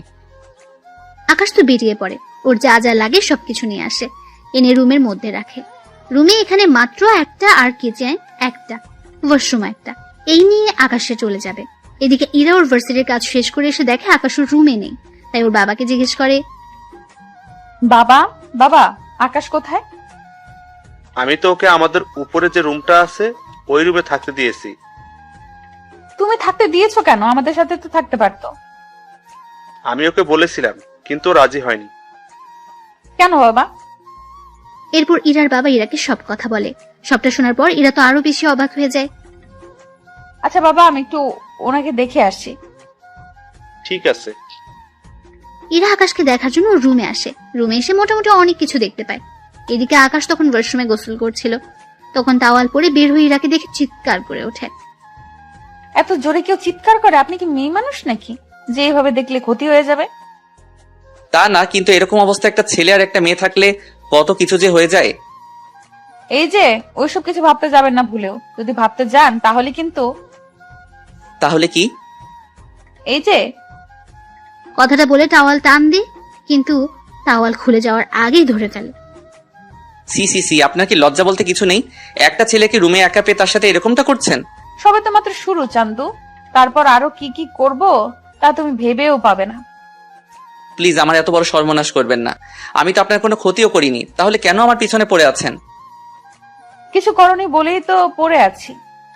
আকাশ তো বেরিয়ে পড়ে, ওর যা যা লাগে সবকিছু নিয়ে আসে, এনে রুমের মধ্যে রাখে। রুমে এখানে মাত্র একটা, আর কিচেন একটা, ওয়াশরুম একটা, এই নিয়ে আকাশে চলে যাবে। এদিকে ইরা ওর ভার্সিটির কাজ শেষ করে এসে দেখে আকাশ ওর রুমে নেই, তাই ওর বাবাকে জিজ্ঞেস করে, বাবা বাবা আকাশ কোথায়? আমি তো ওকে আমাদের উপরে যে রুমটা আছে ওই রুমে থাকতে দিয়েছি। তুমি থাকতে দিয়েছো কেন? আমাদের সাথে তো থাকতে পারতো। আমি ওকে বলেছিলাম কিন্তু ও রাজি হয়নি। কেন বাবা? এরপর ইরার বাবা ইরাকে সব কথা বলে। সবটা শোনার পর ইরা তো আরো বেশি অবাক হয়ে যায়। আচ্ছা বাবা, আমি একটু ওনাকে দেখে আসি। ঠিক আছে। ইরা আকাশকে দেখার জন্য রুমে আসে। রুমে এসে মোটামুটি অনেক কিছু দেখতে পায়। এদিকে আকাশ তখন ওয়াশরুমে গোসল করছিল। তখন তাওয়াল পরে বের হয়ে ইরাকে দেখে চিৎকার করে ওঠে। এত জোরে কেউ চিৎকার করে? আপনি কি মেয়ে মানুষ নাকি যে এভাবে দেখলে ক্ষতি হয়ে যাবে? তা না, কিন্তু এরকম অবস্থা একটা ছেলে আর একটা মেয়ে থাকলে কত কিছু যে হয়ে যায়। এই যে ওইসব কিছু ভাবতে যাবেন না ভুলেও। যদি ভাবতে যান তাহলে কিন্তু তাহলে কি? এই যে কথাটা বলে টাওয়াল টান দিই, কিন্তু টাওয়াল খুলে যাওয়ার আগেই ধরে ফেলে। সি সি সি, আপনার কি লজ্জা বলতে কিছু নেই? একটা ছেলেকে রুমে একা পেয়ে তার সাথে এরকমটা করছেন? সবে তো মাত্র শুরু চান্দু, তারপর আরো কি কি করব তা তুমি ভেবেও পাবে না। প্লিজ আমার এত বড় সর্বনাশ করবেন না। আমি তো আপনার কোনো ক্ষতিও করিনি, তাহলে কেন আমার পিছনে পড়ে আছেন? কিছু করনি বলেই তো পড়ে আছি।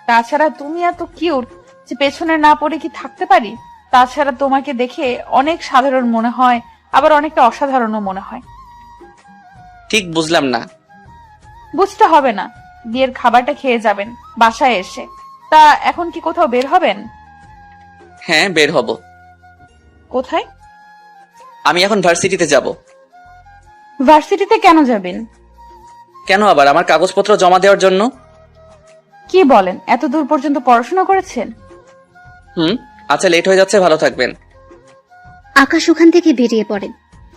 তাছাড়া তুমি এত কিউট যে পেছনে না পড়ে কি থাকতে পারি? তাছাড়া তোমাকে দেখে অনেক সাধারণ মনে হয়, আবার অনেকটা অসাধারণও মনে হয়। ঠিক বুঝলাম না। বুঝতে হবে না, বিয়ের খাবারটা খেয়ে যাবেন বাসায় এসে। তা এখন কি কোথাও বের হবেন? হ্যাঁ, বের হব। কোথায়? আমি এখন ভার্সিটিতে যাব। ভার্সিটিতে কেন যাবেন? কেন আবার? আমার কাগজপত্র জমা দেওয়ার জন্য। কি বলেন, এত দূর পর্যন্ত পড়াশোনা করেছেন? আচ্ছা, লেট হয়ে যাচ্ছে, ভালো থাকবেন। আকাশ ওখান থেকে বেরিয়ে পড়ে।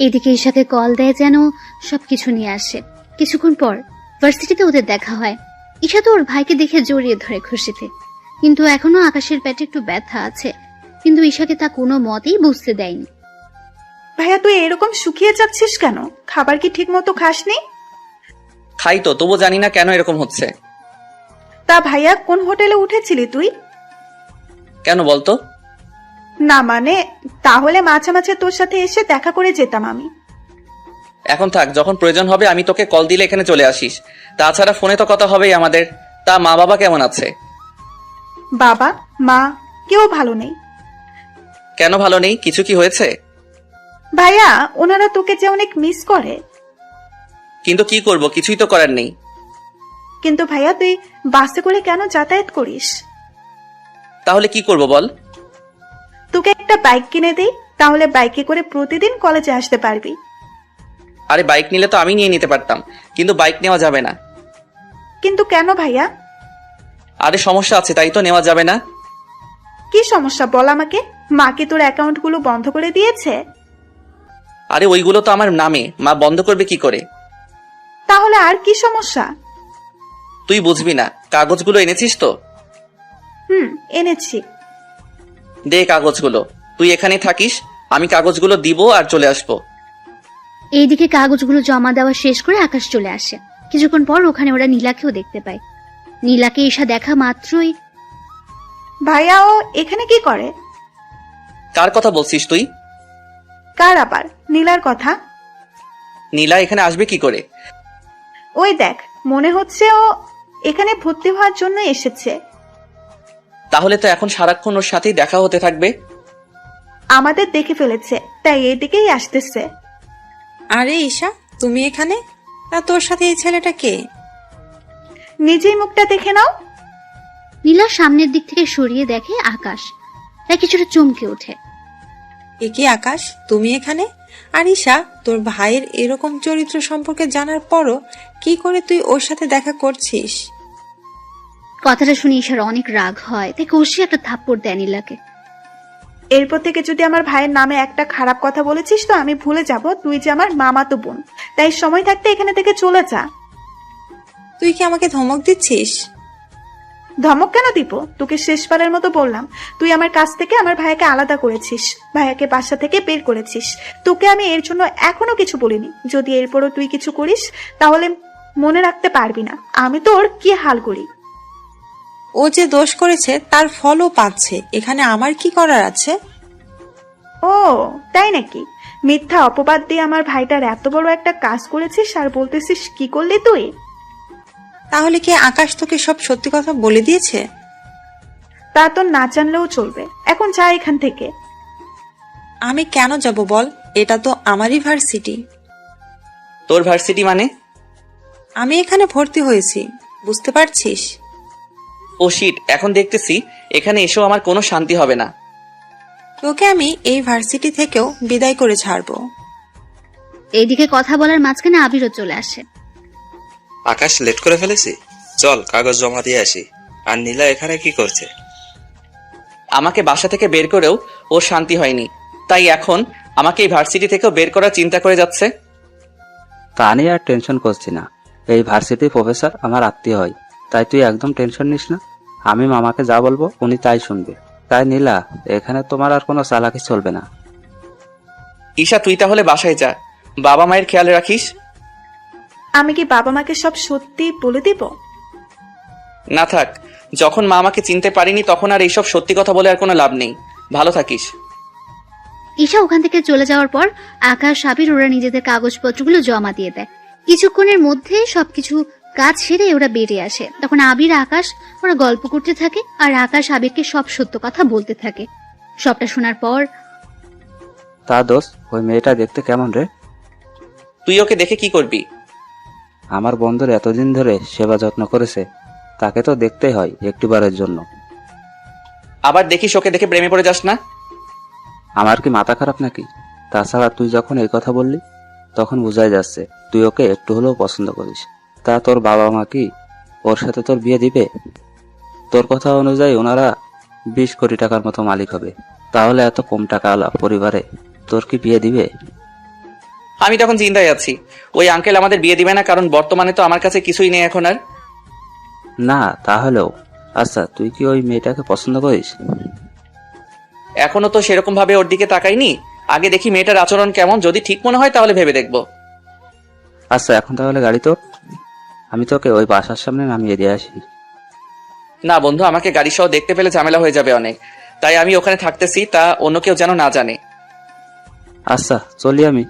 এদিকে ঈশাকে কল দেয় যেন সবকিছু নিয়ে আসে। কিছুক্ষণ পর ভার্সিটিতে ওদের দেখা হয়। ঈশা তো ওর ভাইকে দেখে জড়িয়ে ধরে খুশিতে, কিন্তু এখনো আকাশের পেটে একটু ব্যথা আছে। কিন্তু ঈশাকে তা কোনো মতেই বুঝতে দেয়নি। ভাইয়া তুই এরকম শুকিয়ে যাচ্ছিস কেন? খাবার কি ঠিক মতো খাসনি? খাই তো, তবু জানি না কেন এরকম হচ্ছে। তা ভাইয়া কোন হোটেলে উঠেছিলি তুই? কেন বলতো? না মানে, তাহলে মাঝে মাঝে তোর সাথে এসে দেখা করে যেতাম আমি। এখন থাক, যখন প্রয়োজন হবে আমি তোকে কল দিলে এখানে চলে আসিস। তাছাড়া ফোনে তো কথা হবেই আমাদের। তা মা বাবা কেমন আছে? বাবা মা কেউ ভালো নেই। কেন ভালো নেই? কিছু কি হয়েছে? ভাইয়া ওনারা তোকে যে অনেক মিস করে। কিন্তু কি করব, কিছুই তো করার নেই। কিন্তু ভাইয়া তুই বাসে করে কেন যাতায়াত করিস? তাহলে কি করব বল? তোকে একটা বাইক কিনে দেই, তাহলে বাইকে করে প্রতিদিন কলেজে আসতে পারবি। আরে বাইক নিলে তো আমি নিয়ে নিতে পারতাম, কিন্তু বাইক নেওয়া যাবে না। কিন্তু কেন ভাইয়া? আরে সমস্যা আছে, তাই তো নেওয়া যাবে না। কি সমস্যা বল আমাকে। মা কি তোর অ্যাকাউন্টগুলো বন্ধ করে দিয়েছে? আরে ওইগুলো তো আমার নামে, মা বন্ধ করবে কি করে? তাহলে আর কি সমস্যা? তুই বুঝবি না। কাগজগুলো এনেছিস তো? এনেছি। দে কাগজগুলো। তুই এখানে থাকিস, আমি কাগজগুলো দিব আর চলে আসবো। এইদিকে কাগজগুলো জমা দেওয়া শেষ করে আকাশ চলে আসে। কিছুক্ষণ পর ওখানে ওরা নীলাকেও দেখতে পায়। নীলাকে ঈশা দেখা মাত্রই, ভাইয়া ও এখানে কি করে? কার কথা বলছিস তুই? কার আবার? নীলার কথা। নীলা এখানে আসবে কি করে? ওই দেখ, মনে হচ্ছে ও এখানে ভর্তি হওয়ার জন্য এসেছে। তাহলে তো এখন সারাক্ষণ ওর সাথেই দেখা হতে থাকবে। আমাদের দেখে ফেলেছে, তাই এদিকেই আসতেছে। আরে ঈশা, তুমি এখানে? তা তোর সাথে এই ছেলেটা কে? নিজেই মুখটা দেখে নাও। নীলা সামনের দিক থেকে সরিয়ে দেখে আকাশ, তাই কিছুটা চমকে ওঠে। এ কি আকাশ, তুমি এখানে? আর ঈশা, তোর ভাইয়ের এরকম চরিত্র সম্পর্কে জানার পরও কি করে তুই ওর সাথে দেখা করছিস? কথাটা শুনে ঈশার অনেক রাগ হয়, তাই কষিয়ে একটা থাপ্পড় দেয় নীলাকে। এরপর থেকে যদি আমার ভাইয়ের নামে একটা খারাপ কথা বলেছিস তো আমি ভুলে যাব তুই যে আমার মামাতো বোন। তাই সময় থাকতে এখানে থেকে চলে যা। তুই কি আমাকে ধমক দিচ্ছিস? ধমক কেন দিব? তোকে শেষবারের মতো বললাম, তুই আমার কাছ থেকে আমার ভাইয়াকে আলাদা করেছিস, ভাইয়াকে বাসা থেকে বের করেছিস। তোকে আমি এর জন্য এখনো কিছু বলিনি। যদি এরপরও তুই কিছু করিস তাহলে মনে রাখতে পারবি না আমি তোর কি হাল করি। ও যে দোষ করেছে তার ফলও পাচ্ছে, এখানে আমার কি করার আছে? ও তাই নাকি? মিথ্যা অপবাদ দিয়ে আমার ভাইটার এত বড় একটা কাজ করেছিস আর বলতেছিস কি করলি তুই? তাহলে কি আকাশ তোকে সব সত্যি কথা বলে দিয়েছে? তা তো না জানলেও চলবে, এখন যা এখান থেকে। আমি কেন যাব বল? এটা তো আমারই ভার্সিটি। তোর ভার্সিটি মানে? আমি এখানে ভর্তি হয়েছি, বুঝতে পারছিস? ও শিট, এখন দেখতেছি এখানে এসেও আমার কোনো শান্তি হবে না। তোকে আমি এই ভার্সিটি থেকেও বিদায় করে ছাড়বো। এইদিকে কথা বলার মাঝখানে আবিরও চলে আসে। আকাশ, লেট করে ফেলেছি, চল কাগজ জমা দিয়ে আসি। আর নীলা এখানে কি করছে? আমাকে বাসা থেকে বের করেও ওর শান্তি হয়নি, তাই এখন আমাকে এই ভার্সিটি থেকেও বের করার চিন্তা করে যাচ্ছে। তা নিয়ে আর টেনশন করছি না। এই ভার্সিটির প্রফেসর আমার আত্মীয় হয়, তাই তুই একদম টেনশন নিস না। আমি মামাকে যা বলবো উনি তাই শুনবে। তাই নীলা, এখানে তোমার আর কোনো চালাকি চলবে না। ঈশা, তুই তাহলে বাসায় যা, বাবা মায়ের খেয়াল রাখিস। আমি কি বাবা মাকে সব সত্যি বলে দিব? না থাক, যখন মা আমাকে চিনতে পারিনি তখন আর এইসব সত্যি কথা বলে আর কোনো লাভ নেই। ভালো থাকিস। ঈশা ওখান থেকে চলে যাওয়ার পর আকাশ, আবির ওরা নিজেদের কাগজপত্রগুলো জমা দিয়ে দেয়। কিছুক্ষণের মধ্যে সবকিছু কাজ সেরে ওরা বেরিয়ে আসে। তখন আবির, আকাশ ওরা গল্প করতে থাকে আর আকাশ আবিরকে সব সত্য কথা বলতে থাকে। সবটা শোনার পর, তা দোষ, ওই মেয়েটা দেখতে কেমন রে? তুই ওকে দেখে কি করবি? আমার বন্ধুর এতদিন ধরে সেবা যত্ন করেছে, তাকে তো দেখতেই হয় একটিবারের জন্য। আবার দেখিস ওকে দেখে প্রেমে পড়ে যাস না। আমার কি মাথা খারাপ নাকি? তাছাড়া তুই যখন এই কথা বললি তখন বোঝাই যাচ্ছে তুই ওকে একটু হলেও পছন্দ করিস। তা তোর বাবা মা কি ওর সাথে তোর বিয়ে দিবে? তোর কথা অনুযায়ী ওনারা 20 কোটি টাকার মতো মালিক হবে, তাহলে এত কম টাকাওয়ালা পরিবারে তোর কি বিয়ে দিবে? আমি তখন চিন্তায় আছি, ওই আঙ্কেল আমাদের বিয়ে দিবে না, কারণ বর্তমানে তো আমার কাছে কিছুই নেই এখন আর। না তাহলেও আচ্ছা, তুই কি ওই মেয়েটাকে পছন্দ করিস? এখনো তো সেরকম ভাবে ওর দিকে তাকাইনি, আগে দেখি মেয়েটার আচরণ কেমন, যদি ঠিক মনে হয় তাহলে ভেবে দেখবো। আচ্ছা, এখন তাহলে গাড়ি তো, আমি তোকে ওই বাসার সামনে নামিয়ে দিয়ে আসি। না বন্ধু, আমাকে গাড়ি সহ দেখতে পেলে ঝামেলা হয়ে যাবে অনেক, তাই আমি ওখানে থাকতেছি, তা অন্য কেউ যেন না জানে। আচ্ছা চলি আমি।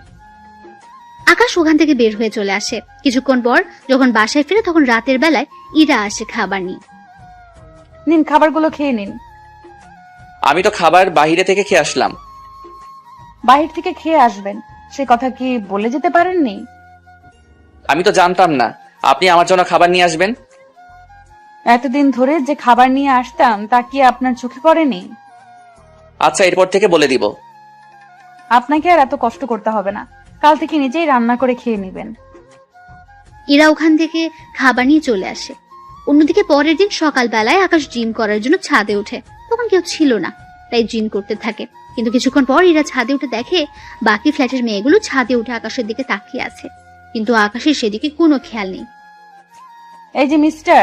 আকাশ ওখান থেকে বের হয়ে চলে আসে। কিছুক্ষণ পর যখন বাসায় ফিরে তখন রাতের বেলায় ইরা আসে খাবার নিয়ে। নিন, খাবারগুলো খেয়ে নিন। আমি তো খাবার বাইরে থেকে খেয়ে আসলাম। বাহির থেকে খেয়ে আসবেন সে কথা কি বলে যেতে পারেননি? আমি তো জানতাম না আপনি আমার জন্য খাবার নিয়ে আসবেন। এতদিন ধরে যে খাবার নিয়ে আসতাম তা কি আপনার চোখে পড়েনি? আচ্ছা, এরপর থেকে বলে দিব। আপনাকে আর এত কষ্ট করতে হবে না, কাল থেকে নিজেই রান্না করে খেয়ে নেবেন। ইরা ওখান থেকে খাবার নিয়ে চলে আসে। অন্যদিকে পরের দিন সকালবেলায় আকাশ জিম করার জন্য ছাদে ওঠে। তখন কেউ ছিল না, তাই জিম করতে থাকে। কিন্তু কিছুক্ষণ পর ইরা ছাদে উঠে দেখে বাকি ফ্ল্যাটের মেয়েগুলো ছাদে উঠে আকাশের দিকে তাকিয়ে আছে, কিন্তু আকাশের সেদিকে কোনো খেয়াল নেই। এই যে মিস্টার,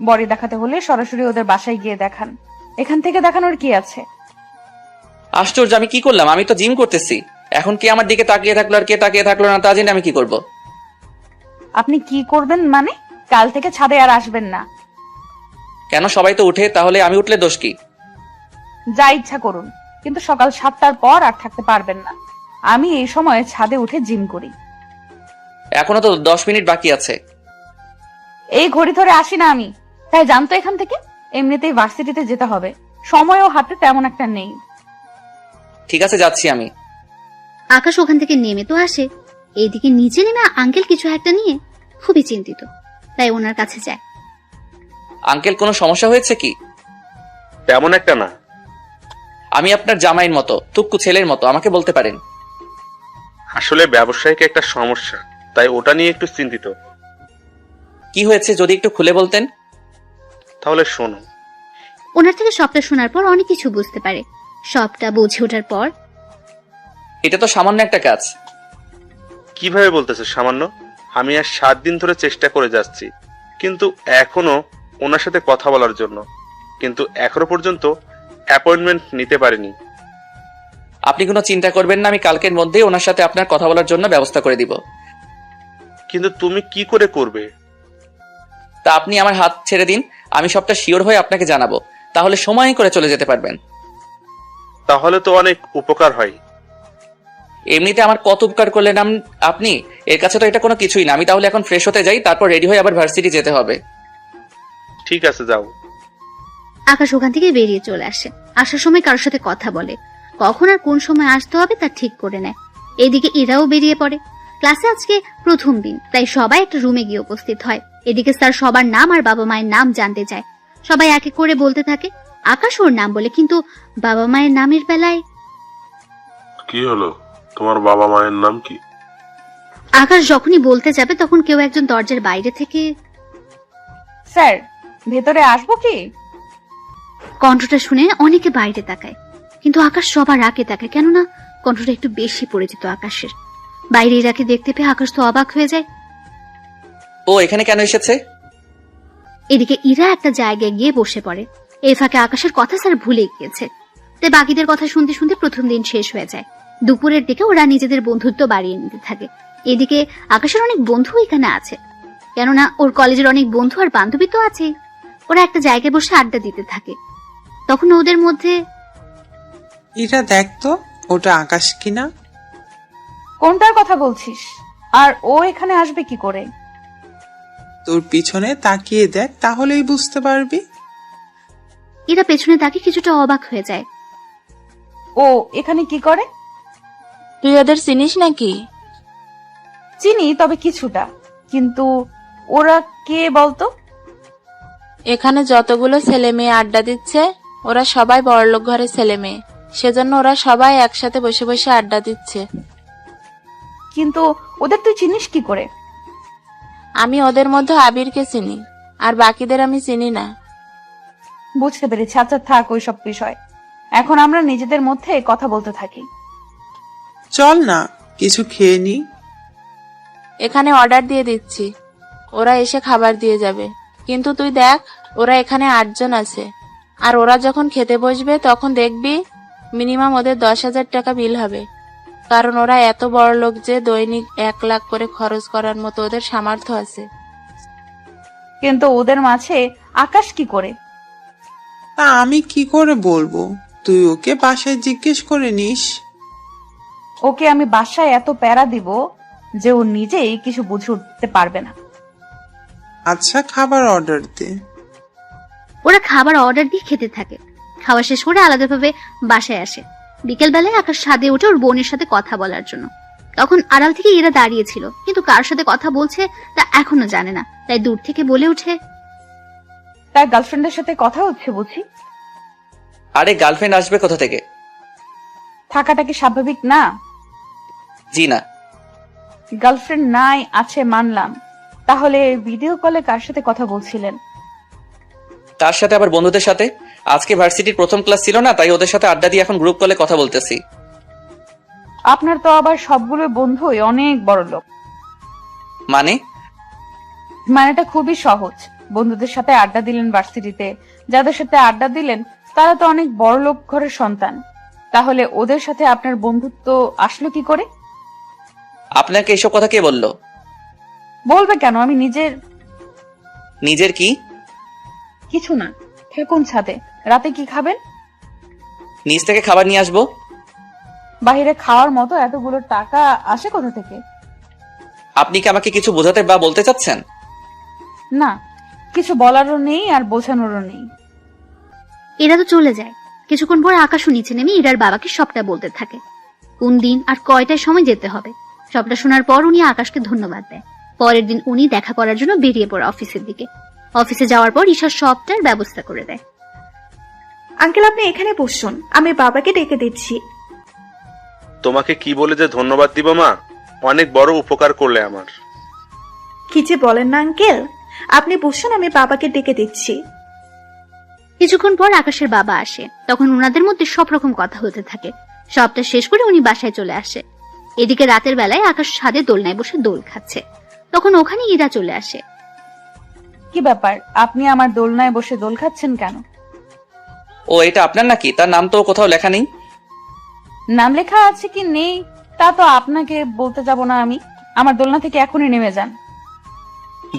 বডি দেখাতে হলে সরাসরি ওদের বাসায় গিয়ে দেখান, এখান থেকে দেখানোর কি আছে? আশ্চর্য, আমি কি করলাম? আমি তো জিম করতেছি। এখন কে আমার দিকে তাকিয়ে থাকলো আর কে তাকিয়ে থাকলো না তা জেনে আমি কি করব? আপনি কি করবেন মানে? কাল থেকে ছাদে আর আসবেন না। কেন? সবাই তো উঠে, তাহলে আমি উঠলে দোষ কি? যা ইচ্ছা করুন, কিন্তু সকাল 7টার পর আর থাকতে পারবেন না। আমি এই সময়ে ছাদে উঠে জিম করি। এখনো তো 10 মিনিট বাকি আছে। এই ঘড়ি ধরে আসি না আমি, তাই জানতো এখান থেকে। এমনিতেই ভার্সিটিতে যেতে হবে, সময়ও হাতে তেমন একটা নেই। ঠিক আছে, যাচ্ছি আমি। আকাশ ওখান থেকে নেমে তো আসে, এইদিকে নিচে নেমে আঙ্কেল কিছু একটা নিয়ে খুবই চিন্তিত, তাই ওনার কাছে যায়। আঙ্কেল, কোনো সমস্যা হয়েছে কি? তেমন একটা না। আমি আপনার জামাইয়ের মতো, টুকু ছেলের মতো, আমাকে বলতে পারেন। আসলে ব্যবসায়িক একটা সমস্যা, তাই ওটা নিয়ে একটু চিন্তিত। কি হয়েছে যদি একটু খুলে বলতেন। তাহলে শোনো। ওনার থেকে সবটা শোনার পর অনেক কিছু বুঝতে পারে। সবটা বুঝে ওঠার পর এটা তো সামান্য একটা কাজ। কিভাবে বলতেছে সামান্য? আমি আর 7 দিন ধরে চেষ্টা করে যাচ্ছি, কিন্তু এখনো ওনার সাথে কথা বলার জন্য, কিন্তু এখনো পর্যন্ত অ্যাপয়েন্টমেন্ট নিতে পারিনি। আপনি কোনো চিন্তা করবেন না, আমি কালকের মধ্যেই ওনার সাথে আপনার কথা বলার জন্য ব্যবস্থা করে দিব। কিন্তু তুমি কি করে করবে? তা আপনি আমার হাত ছেড়ে দিন, আমি সবটা শিওর হয়ে আপনাকে জানাবো, তাহলে সময় করে চলে যেতে পারবেন। তাহলে তো অনেক উপকার হয়। এমনিতে আমার কত উপকার করলেন আপনি, এর কাছে তো এটা কোনো কিছুই না। আমি তাহলে এখন ফ্রেশ হতে যাই, তারপর রেডি হয়ে আবার ভার্সিটি যেতে হবে। ঠিক আছে, যাও। আকাশ ওখান থেকে বেরিয়ে চলে আসে। আসার সময় কারোর সাথে কথা বলে, কখন আর কোন সময় আসতে হবে তা ঠিক করে নেয়। এদিকে ইরাও বেরিয়ে পড়ে। ক্লাসে আজকে প্রথম দিন, তাই সবাই একটা রুমে গিয়ে উপস্থিত হয়। এদিকে স্যার সবার নাম আর বাবা মায়ের নাম জানতে চায়। সবাই এক এক করে বলতে থাকে। আকাশ ওর নাম বলে, কিন্তু বাবা মায়ের নামের বেলায় কি হলো, তোমার বাবা মায়ের নাম কি? আকাশ যখনই বলতে যাবে তখন কেউ একজন দরজার বাইরে থেকে, স্যার ভেতরে আসবো কি? কণ্ঠটা শুনে অনেকে বাইরে তাকায়, কিন্তু আকাশ সবার আগে তাকায়, কেননা কণ্ঠটা একটু বেশি পরিচিত আকাশের। বাইরে ইরাকে দেখতে পেয়ে আকাশ তো অবাক হয়ে যায়। ও এখানে কেন এসেছে? এদিকে ইরা একটা জায়গায় গিয়ে বসে পড়ে। এই ফাঁকে আকাশের কথা স্যার ভুলে গিয়েছে, তাই বাকিদের কথা শুনতে শুনতে প্রথম দিন শেষ হয়ে যায়। দুপুরের দিকে ওরা নিজেদের বন্ধুত্ব বাড়িয়ে নিতে থাকে। এদিকে আকাশের অনেক বন্ধু এখানে আছে, কেননা ওর কলেজের অনেক বন্ধু আর বান্ধবী তো আছেই। ওরা একটা জায়গায় বসে আড্ডা দিতে থাকে। তখন ওদের মধ্যে, এটা দেখ তো, ওটা আকাশ কিনা? কোনটার কথা বলছিস? আর ও এখানে আসবে কি করে? তোর পিছনে তাকিয়ে দেখ, তাহলেই বুঝতে পারবি। এরা পেছনে তাকে কিছুটা অবাক হয়ে যায়। ও এখানে কি করে? তুই ওদের চিনিস নাকি? চিনি, তবে কিছুটা। কিন্তু ওরা কে বলতো? এখানে যতগুলো ছেলে মেয়ে আড্ডা দিচ্ছে, ওরা সবাই বড়লোক ঘরের ছেলে মেয়ে, সেজন্য ওরা সবাই একসাথে বসে বসে আড্ডা দিচ্ছে। কিন্তু ওদের তুই চিনিস কি করে? আমি ওদের মধ্যে আবিরকে চিনি, আর বাকিদের আমি চিনি না। বুঝতে পেরেছি। আচ্ছা থাক ওইসব বিষয়, এখন আমরা নিজেদের মধ্যে কথা বলতে থাকি। চল না কিছু খেয়ে নি। এখানে অর্ডার দিয়ে দিচ্ছি, ওরা এসে খাবার দিয়ে যাবে। কিন্তু তুই দেখ, ওরা এখানে 8 জন আছে, আর ওরা যখন খেতে বসবে তখন দেখবি মিনিমাম ওদের 10,000 টাকা বিল হবে, কারণ ওরা এত বড় লোক যে দৈনিক 1 লাখ করে খরচ করার মতো ওদের সামর্থ্য আছে। কিন্তু ওদের মাঝে আকাশ কি করে? তা আমি কি করে বলবো, তুই ওকে বাসায় জিজ্ঞেস করে নিস। ওকে আমি বাসায় এত প্যারা দিব যে ও নিজেই কিছু বুঝে উঠতে পারবে না। আচ্ছা খাবার অর্ডার দে। ওরা খাবার অর্ডার দিয়ে খেতে থাকে। খাওয়া শেষ করে আলাদাভাবে বাসায় আসে। বিকেল বেলায় আকাশ ছাদে উঠে ওর বোনের সাথে কথা বলার জন্য। তখন আড়াল থেকে এরা দাঁড়িয়েছিল, কিন্তু কার সাথে কথা বলছে তা এখনো জানে না, তাই দূর থেকে বলে ওঠে, তার গার্লফ্রেন্ডের সাথে কথা হচ্ছে বুঝি? আরে গার্লফ্রেন্ড আসবে কোথা থেকে? থাকাটা কি স্বাভাবিক না? জি না। গার্লফ্রেন্ড নাই, আছে মানলাম, তাহলে ভিডিও কলে কার সাথে কথা বলছিলেন? তার সাথে আবার বন্ধুদের সাথে। আজকে ভার্সিটির প্রথম ক্লাস ছিল না, তাই ওদের সাথে আড্ডা দিয়ে এখন গ্রুপ কলে কথা বলতেছি। আপনার তো আবার সবগুলো বন্ধুই অনেক বড় লোক। মানেটা খুবই সহজ। বন্ধুদের সাথে আড্ডা দিলেন ভার্সিটিতে, যাদের সাথে আড্ডা দিলেন তারা তো অনেক বড় লোক ঘরের সন্তান। তাহলে ওদের সাথে আপনার বন্ধুত্ব আসলো কি করে? আপনাকে এসব কথা কে বললো? বলবে কেন, আমি নিজের কি? কিছু না, থাকুন ছাদে। রাতে কি খাবেন? নিজ থেকে খাবার নিয়ে আসবো। বাইরে খাওয়ার মতো এতগুলো টাকা আসে কোথা থেকে? আপনি কি আমাকে কিছু বোঝাতে বা বলতে চাচ্ছেন? না, কিছু বলারও নেই আর বোঝানোরও নেই। এরা তো চলে যায়। কিছুক্ষণ পর আকাশও নিচে নেমে ইরার বাবাকে সবটা বলতে থাকে, কোন দিন আর কয়টায় সময় যেতে হবে। সবটা শোনার পর উনি আকাশকে ধন্যবাদ দেয়। পরের দিন উনি দেখা করার জন্য বেরিয়ে পড়ে অফিসের দিকে। অফিসে যাওয়ার পর ঈশা সবটার ব্যবস্থা করে দেয়। আঙ্কেল আপনি এখানে বসুন, আমি বাবাকে ডেকে দিচ্ছি। তোমাকে কি বলে যে ধন্যবাদ দিব মা, অনেক বড় উপকার করলে আমার। কি যে বলেন না আঙ্কেল, আপনি বসুন, আমি বাবাকে ডেকে দিচ্ছি। কিছুক্ষণ পর আকাশের বাবা আসে। তখন ওনাদের মধ্যে সব রকম কথা হতে থাকে। সবটা শেষ করে উনি বাসায় চলে আসে। এদিকে রাতের বেলায় আকাশ ছাদে দোলনায় বসে দোল খাচ্ছে। তখন ওখানে ইরা চলে আসে। কি ব্যাপার, আপনি আমার দোলনায় বসে দোল খাচ্ছেন কেন? ও এটা আপনার নাকি? তার নাম তো কোথাও লেখা নেই। নাম লেখা আছে কি নেই তা তো আপনাকে বলতে যাব না আমি। আমার দোলনা থেকে এখনই নেমে যান।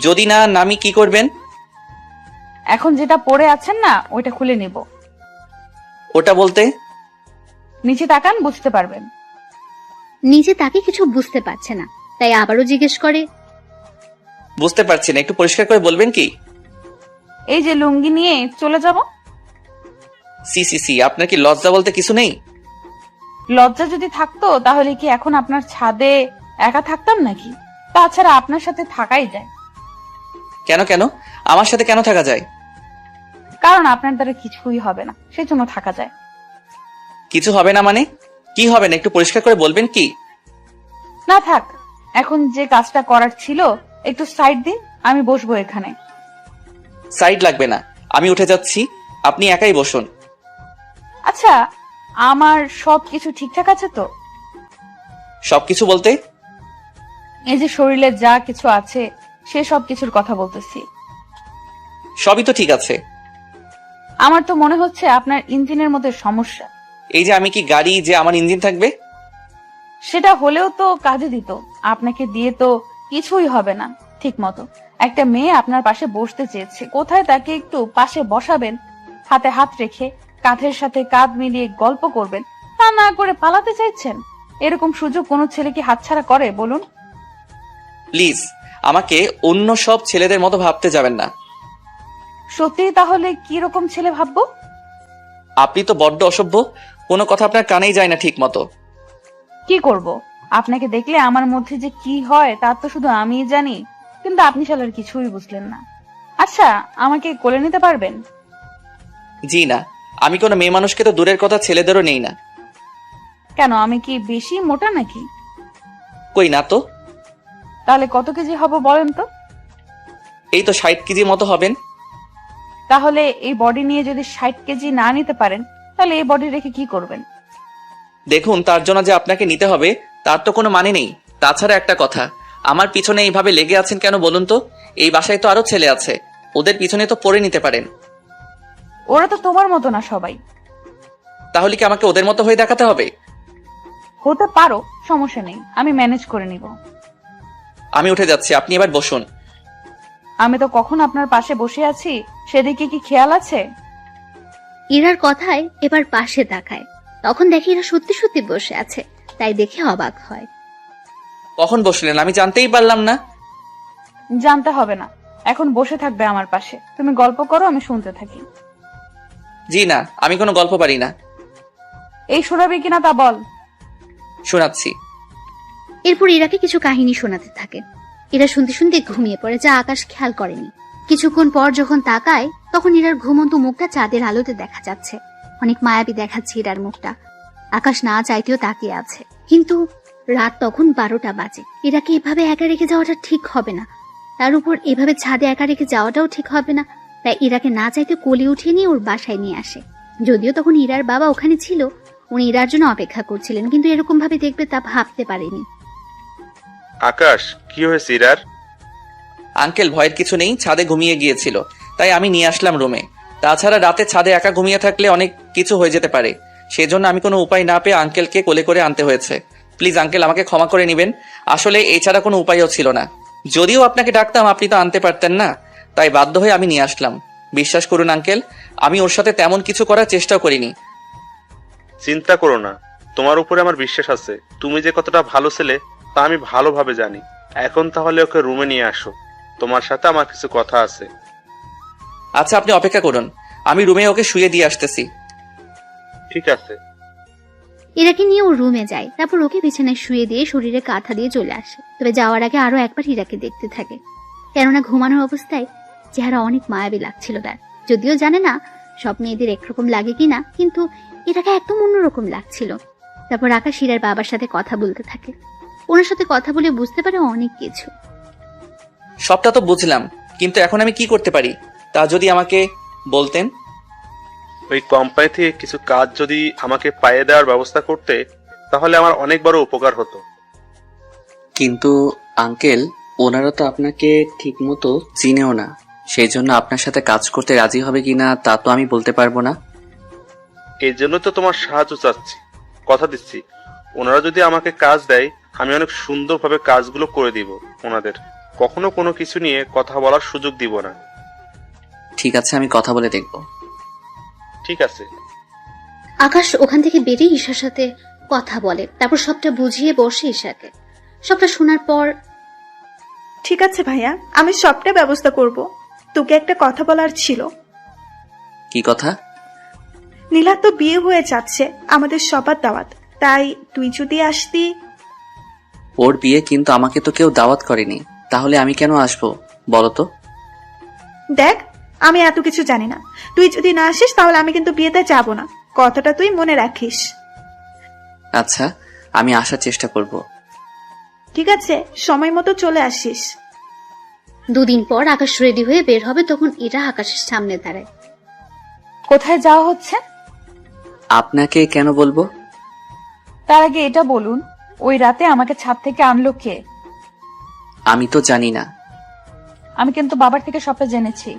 যদি না নামি কি করবেন? এখন যেটা পরে আছেন না ওইটা খুলে নিব। ওটা বলতে? নিচে তাকান, বুঝতে পারবেন। নিজে তাকে কিছু বুঝতে পারছে না, তাই আবারও জিজ্ঞেস করে, বুঝতে পারছি না, একটু পরিষ্কার করে বলবেন কি? এই যে লুঙ্গি নিয়ে চলে যাব। সি সি সি, আপনার কি লজ্জা বলতে কিছু নেই? লজ্জা যদি থাকতো তাহলে কি এখন আপনার ছাদে একা থাকতাম নাকি? তাছাড়া আপনার সাথে থাকাই যায়। কেন কেন আমার সাথে কেন থাকা যায়? কারণ আপনার দ্বারা কিছুই হবে না, সেজন্য থাকা যায়। কিছু হবে না মানে? কি হবে না একটু পরিষ্কার করে বলবেন কি? না থাক, এখন যে কাজটা করার ছিল একটু সাইড দিন, আমি বসবো এখানে। সাইড লাগবে না, আমি উঠে যাচ্ছি, আপনি একাই বসুন। আচ্ছা, আমার সবকিছু ঠিকঠাক আছে তো? সবকিছু বলতে? এই যে শরীরে যা কিছু আছে সে সব কিছুর কথা বলতেছি। সবই তো ঠিক আছে। আমার তো মনে হচ্ছে আপনার ইঞ্জিনের মধ্যে সমস্যা। এই যে আমি কি গাড়ি যে আমার ইঞ্জিন থাকবে? সেটা হলেও তো কাজে দিত, আপনাকে দিয়ে তো কিছুই হবে না ঠিক মতো। একটা মেয়ে আপনার পাশে বসতে চেয়েছে, কোথায় তাকে একটু পাশে বসাবেন, হাতে হাত রেখে কাঁধের সাথে কাঁধ মিলিয়ে গল্প করবেন, তা না করে পালাতে চাইছেন। এরকম সুযোগ কোনো ছেলে কি হাতছাড়া করে বলুন? প্লিজ আমাকে অন্য সব ছেলেদের মতো ভাবতে যাবেন না। সত্যি তাহলে কি রকম ছেলে ভাববো? আপনি তো বড্ড অসভ্য, কোনো কথা আপনার কানেই যায় না ঠিক মতো। কি করব, আপনাকে দেখলে আমার মধ্যে যে কি হয় তা তো শুধু আমিই জানি, কিন্তু আপনি শালার কিছুই বুঝলেন না। আচ্ছা, আমাকে কোলে নিতে পারবেন? জি না, আমি কোনো মেয়ে মানুষকে তো দূরের কথা ছেলেদেরও নেই না। কেন, আমি কি বেশি মোটা নাকি? কই না তো। তাহলে কত কেজি হব বলেন তো? এই তো 60 কেজি মতো হবেন। তাহলে এই বডি নিয়ে যদি 60 কেজি না নিতে পারেন তাহলে এই বডি রেখে কি করবেন? দেখুন, তার জন্য যে আপনাকে নিতে হবে তার তো কোনো মানে নেই। তাছাড়া একটা কথা, আমার পিছনে এইভাবে লেগে আছেন কেন বলুন তো? এই বাসায় তো আরো ছেলে আছে, ওদের পিছনে তো পড়ে নিতে পারেন। ওরা তো তোমার মতো না সবাই। তাহলে কি আমাকে ওদের মতো হয়ে দেখাতে হবে? হতে পারো, সমস্যা নেই, আমি ম্যানেজ করে নিব। আমি উঠে যাচ্ছি, আপনি এবার বসুন। আমি তো কখন আপনার পাশে বসে আছি সেদিকে কি খেয়াল আছে? ইরার কথায় এবার পাশে তাকায়। তখন দেখে ইরা সত্যি সত্যি বসে আছে, তাই দেখে অবাক হয়। কখন বসলেন আমি জানতেই পারলাম না। জানতে হবে না, এখন বসে থাকবে আমার পাশে। তুমি গল্প করো, আমি শুনতে থাকি। জি না, আমি কোনো গল্প পারি না। এই শোনাবি কিনা তা বল। শোনাচ্ছি। এরপর ইরাকে কিছু কাহিনী শোনাতে থাকে। ইরা শুনতে শুনতে ঘুমিয়ে পড়ে, যা আকাশ খেয়াল করেনি। কিছুক্ষণ পর যখন তাকায় তখন ইরার ঘুমন্ত মুখটা চাঁদের আলোতে দেখা যাচ্ছে। অনেক মায়াবী দেখাচ্ছে ইরার মুখটা। আকাশ না চাইতেও তাকিয়ে আছে, কিন্তু রাত তখন 12টা বাজে। ইরাকে এভাবে একা রেখে যাওয়াটা ঠিক হবে না, তার উপর এভাবে ছাদে একা রেখে যাওয়াটাও ঠিক হবে না। তাই ইরাকে না চাইতে কোলে উঠিয়ে নিয়ে ওর বাসায় নিয়ে আসে। যদিও তখন ইরার বাবা ওখানে ছিল, উনি ইরার জন্য অপেক্ষা করছিলেন, কিন্তু এরকম ভাবে দেখবে তা ভাবতে পারেনি। আকাশ, কি হয়েছে ইরার? আঙ্কেল, ভয়ের কিছু নেই, ছাদে ঘুমিয়ে গিয়েছিল তাই আমি নিয়ে আসলাম রুমে। তাছাড়া রাতে ছাদে একা ঘুমিয়ে থাকলে অনেক কিছু হয়ে যেতে পারে, সেজন্য আমি কোনো উপায় না পেয়ে আঙ্কেলকে কোলে করে আনতে হয়েছে। প্লিজ আঙ্কেল, আমাকে ক্ষমা করে নেবেন, আসলে এছাড়া কোনো উপায়ও ছিল না। যদিও আপনাকে ডাকতাম আপনি তো আনতে পারতেন না, তাই বাধ্য হয়ে আমি নিয়ে আসলাম। বিশ্বাস করুন আঙ্কেল, আমি ওর সাথে তেমন কিছু করার চেষ্টাও করিনি। চিন্তা করো না, তোমার উপরে আমার বিশ্বাস আছে। তুমি যে কতটা ভালো ছেলে তা আমি ভালোভাবে জানি। এখন তাহলে ওকে রুমে নিয়ে আসো, তোমার সাথে আমার কিছু কথা আছে। আচ্ছা, আপনি অপেক্ষা করুন, আমি রুমে ওকে শুয়ে দিয়ে আসতেছি। ঠিক আছে। ইরাকে নিয়ে ও রুমে যায়, তারপর ওকে বিছানায় শুয়ে দিয়ে শরীরে কাঁথা দিয়ে চলে আসে। তবে যাওয়ার আগে আরো একবার ইরাকে দেখতে থাকে, কেননা ঘুমানোর অবস্থায় চেহারা অনেক মায়াবী লাগছিল তার। যদিও জানে না সব মেয়েদের একরকম লাগে কিনা, কিন্তু এটাকে একদম অন্যরকম লাগছিল। তারপর আকাশ ইরার বাবার সাথে কথা বলতে থাকে। ওনার সাথে কথা বলে বুঝতে পারে অনেক কিছু। সবটা তো বুঝলাম, কিন্তু এখন আমি কি করতে পারি তা যদি আমাকে বলতেন। ওই কোম্পানি থেকে কিছু কাজ যদি আমাকে পাইয়ে দেওয়ার ব্যবস্থা করতে, তাহলে আমার অনেক বড় উপকার হতো। কিন্তু আঙ্কেল, ওনারা তো আপনাকে ঠিকমতো চিনেও না, সেই জন্য আপনার সাথে কাজ করতে রাজি হবে কিনা তা তো আমি বলতে পারবো না। এই জন্য তো তোমার সাহায্য চাচ্ছি। কথা দিচ্ছি, ওনারা যদি আমাকে কাজ দেয়, আমি অনেক সুন্দরভাবে কাজগুলো করে দিব ওনাদের। কখনো কোনো কিছু নিয়ে কথা বলার সুযোগ দিব না। ঠিক আছে, আমি কথা বলে দেখব। ঠিক আছে। আকাশ ওখান থেকে বেরিয়ে ঈশার সাথে কথা বলে, তারপর সবটা বুঝিয়ে বসে ঈশাকে। সবটা শোনার পর, ঠিক আছে ভাইয়া, আমি সবটা ব্যবস্থা করব। তোকে একটা কথা বলার ছিল। কি কথা? নীলা তো বিয়ে হয়ে যাচ্ছে, আমাদের সবার দাওয়াত, তাই তুই যদি আসতি। ওর বিয়ে, কিন্তু আমাকে তো কেউ দাওয়াত করেনি, তাহলে আমি কেন আসবো বলো তো? দেখ, আমি এত কিছু জানি না। তুই যদি না আসিস তাহলে আমি কিন্তু বিয়েতে যাব না, কথাটা তুই মনে রাখিস। আচ্ছা, আমি আসার চেষ্টা করব। ঠিক আছে, সময় মতো চলে আসিস। 2 দিন পর আকাশ রেডি হয়ে বের হবে, তখন এরা আকাশের সামনে দাঁড়ায়। কোথায় যাওয়া হচ্ছে? আপনাকে কেন বলবো? তার আগে এটা বলুন, ওই রাতে আমাকে ছাদ থেকে আনলো কে? আমি তো জানি না। আমি কিন্তু বাবার থেকে সবটা জেনেছি।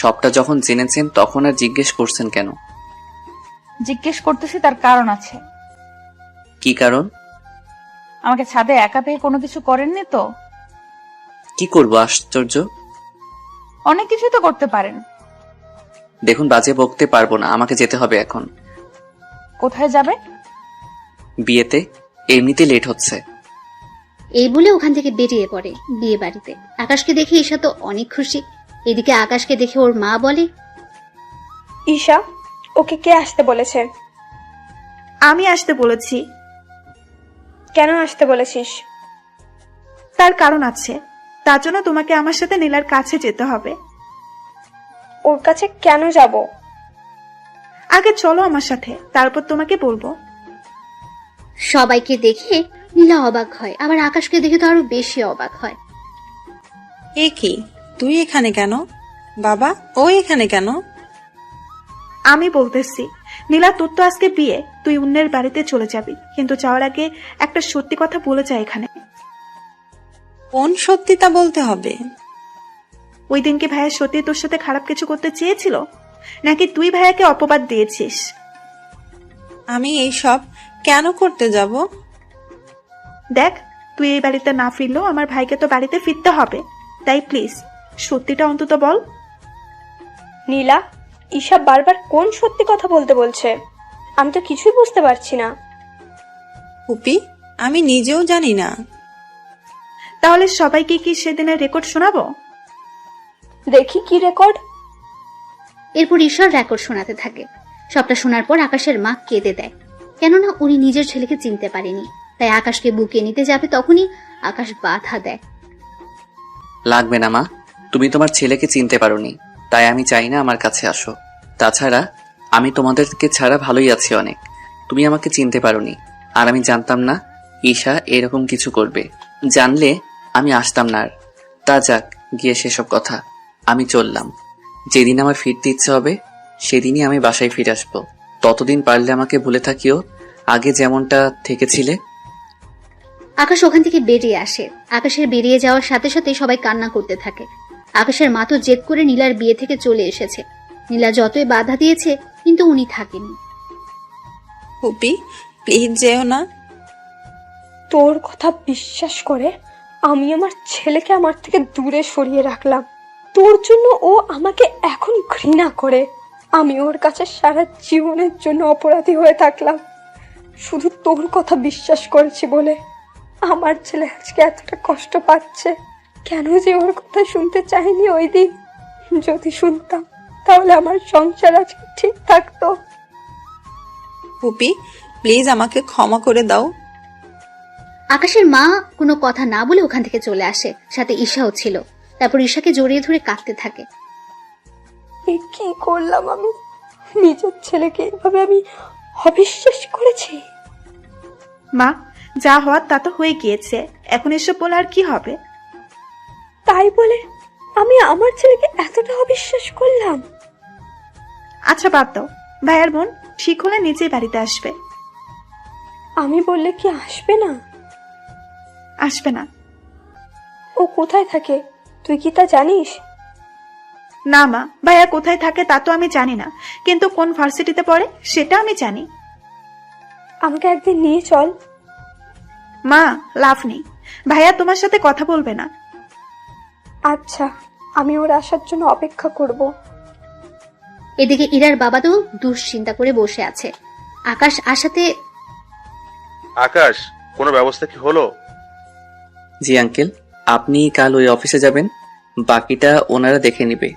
সবটা যখন জেনেছেন তখন আর জিজ্ঞেস করছেন কেন? জিজ্ঞেস করতেছি তার কারণ আছে। কি কারণ? আমাকে ছাদে একা পেয়ে কোনো কিছু করেননি তো? কি করব আশ্চর্য? অনেক কিছুই তো করতে পারেন। দেখুন, বাজে বকতে পারবো না, আমাকে যেতে হবে এখন। কোথায় যাবে? বিয়েতে, এমনিতে লেট হচ্ছে। এই বলে ওখান থেকে বেরিয়ে পড়ে বিয়ে বাড়িতে। আকাশকে দেখে ঈশা তো অনেক খুশি। এদিকে আকাশকে দেখে ওর মা বলে, ঈশা, ওকে কে আসতে বলেছে? আমি আসতে বলেছি। কেন আসতে বলেছিস? তার কারণ আছে, তার জন্য তোমাকে আমার সাথে নীলার কাছে যেতে হবে। ওর কাছে কেন যাব? আগে চলো আমার সাথে, তারপর তোমাকে বলবো। সবাইকে দেখে নীলা অবাক হয়, আবার আকাশকে দেখে তো আরো বেশি অবাক হয়। এ কি, তুই এখানে কেন? বাবা, ও এখানে কেন? আমি বলতেছি, নীলা, তোর তো আজকে বিয়ে, তুই অন্যের বাড়িতে চলে যাবি, কিন্তু যাওয়ার আগে একটা সত্যি কথা বলে যা এখানে। কোন সত্যিটা বলতে হবে? ওই দিনকে ভাইয়া সত্যি তোর সাথে খারাপ কিছু করতে চেয়েছিল, নাকি তুই ভাইয়াকে অপবাদ দিয়েছিস? আমি এইসব কেন করতে যাব? দেখ, তুই এই বাড়িতে না ফিরলেও আমার ভাইকে তো বাড়িতে ফিরতে হবে, তাই প্লিজ সত্যিটা অন্তত বল। নীলা, ঈশা বারবার কোন সত্যি কথা বলতে বলছে? আমি তো কিছুই বুঝতে পারছি না। পুপি, আমি নিজেও জানি না। তাহলে সবাইকে কি সেদিনের রেকর্ড শোনাবো? দেখি কি রেকর্ড। এরপর ঈশ্বর রেকর্ড শোনাতে থাকে। সবটা শোনার পর আকাশের মা কেঁদে দেয়, কেননা উনি নিজের ছেলেকে চিনতে পারেনি। তাই আকাশকে বুকে নিতে যাবে, তখনই আকাশ বাধা দেয়। লাগবে না মা, তুমি তোমার ছেলেকে চিনতে পারোনি, তাই আমি চাই না আমার কাছে আসো। তাছাড়া আমি তোমাদেরকে ছাড়া ভালোই আছি অনেক। তুমি আমাকে চিনতে পারোনি, আর আমি জানতাম না ঈশা এরকম কিছু করবে। জানলে আমি আসতাম না আর। তা যাক, গিয়ে সেসব কথা। আমি চললাম। যেদিন আমার ফিরতে ইচ্ছে হবে সেদিনই আমি বাসায় ফিরে আসবো। ততদিন পারলে আমাকে ভুলে থাকিও, আগে যেমনটা থেকেছিলে। আকাশ ওখান থেকে বেরিয়ে আসে। আকাশের বেরিয়ে যাওয়ার সাথে সাথে সবাই কান্না করতে থাকে। আকাশের মা তো জেদ করে নীলার বিয়ে থেকে চলে এসেছে। নীলা যতই বাধা দিয়েছে, কিন্তু উনি থাকেনি। পুপি, প্লিজ যেও না। তোর কথা বিশ্বাস করে আমি আমার ছেলেকে আমার থেকে দূরে সরিয়ে রাখলাম। তোর জন্য ও আমাকে এখন ঘৃণা করে। আমি ওর কাছে সারা জীবনের জন্য অপরাধী হয়ে থাকলাম, শুধু তোর কথা বিশ্বাস করেছি বলে। আমার ছেলে আজকে এতটা কষ্ট পাচ্ছে, কেন যে ওর কথা শুনতে চাইনি ওই দিন। যদি শুনতাম তাহলে আমার সংসার আজকে ঠিক থাকতো। পুপি, প্লিজ আমাকে ক্ষমা করে দাও। আকাশের মা কোনো কথা না বলে ওখান থেকে চলে আসে, সাথে ঈশাও ছিল। তারপর ঈশাকে জড়িয়ে ধরে কাঁদতে থাকে। কি করলাম আমি? নিজের ছেলেকে এভাবে আমি অবিশ্বাস করেছি। মা, যা হওয়ার তা তো হয়ে গিয়েছে, এখন এসব বলে আর কি হবে? তাই বলে আমি আমার ছেলেকে এতটা অবিশ্বাস করলাম? আচ্ছা বাদ দাও, ভাইয়ার বোন ঠিক হলে নিজেই বাড়িতে আসবে। আমি বললে কি আসবে না? আসবে না। ও কোথায় থাকে তুই কি তা জানিস? না মা, ভাইয়া কোথায় থাকে তা তো আমি জানি না, কিন্তু কোন ভার্সিটিতে পড়ে সেটা আমি জানি। আমাকে একদিন নিয়ে চল। মা, লাভ নেই, ভাইয়া তোমার সাথে কথা বলবে না। আচ্ছা, আমি ওর আসার জন্য অপেক্ষা করব। এদিকে ইরার বাবা তো দুশ্চিন্তা করে বসে আছে। আকাশ আসাতে আকাশ, কোনো ব্যবস্থা কি হলো? জি আঙ্কেল, আপনি কাল ওই অফিসে যাবেন, বাকিটা ওনারা দেখে নিবে।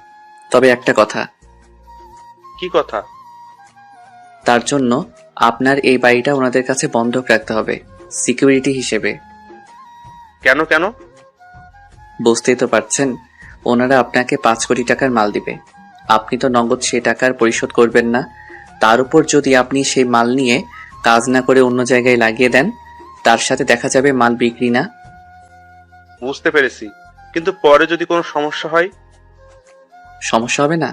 তবে একটা কথা। কি কথা? তার জন্য আপনার এই বাড়িটা ওনাদের কাছে বন্ধক রাখতে হবে, সিকিউরিটি হিসেবে। কেন কেন? বুঝতেই তো পারছেন, ওনারা আপনাকে 5 কোটি টাকার মাল দিবে। আপনি তো নগদ সে টাকার পরিশোধ করবেন না, তার উপর যদি আপনি সেই মাল নিয়ে কাজ না করে অন্য জায়গায় লাগিয়ে দেন, তার সাথে দেখা যাবে মাল বিক্রি না। বুঝতে পেরেছি, কিন্তু পরে যদি কোনো সমস্যা হয়? সমস্যা হবে না।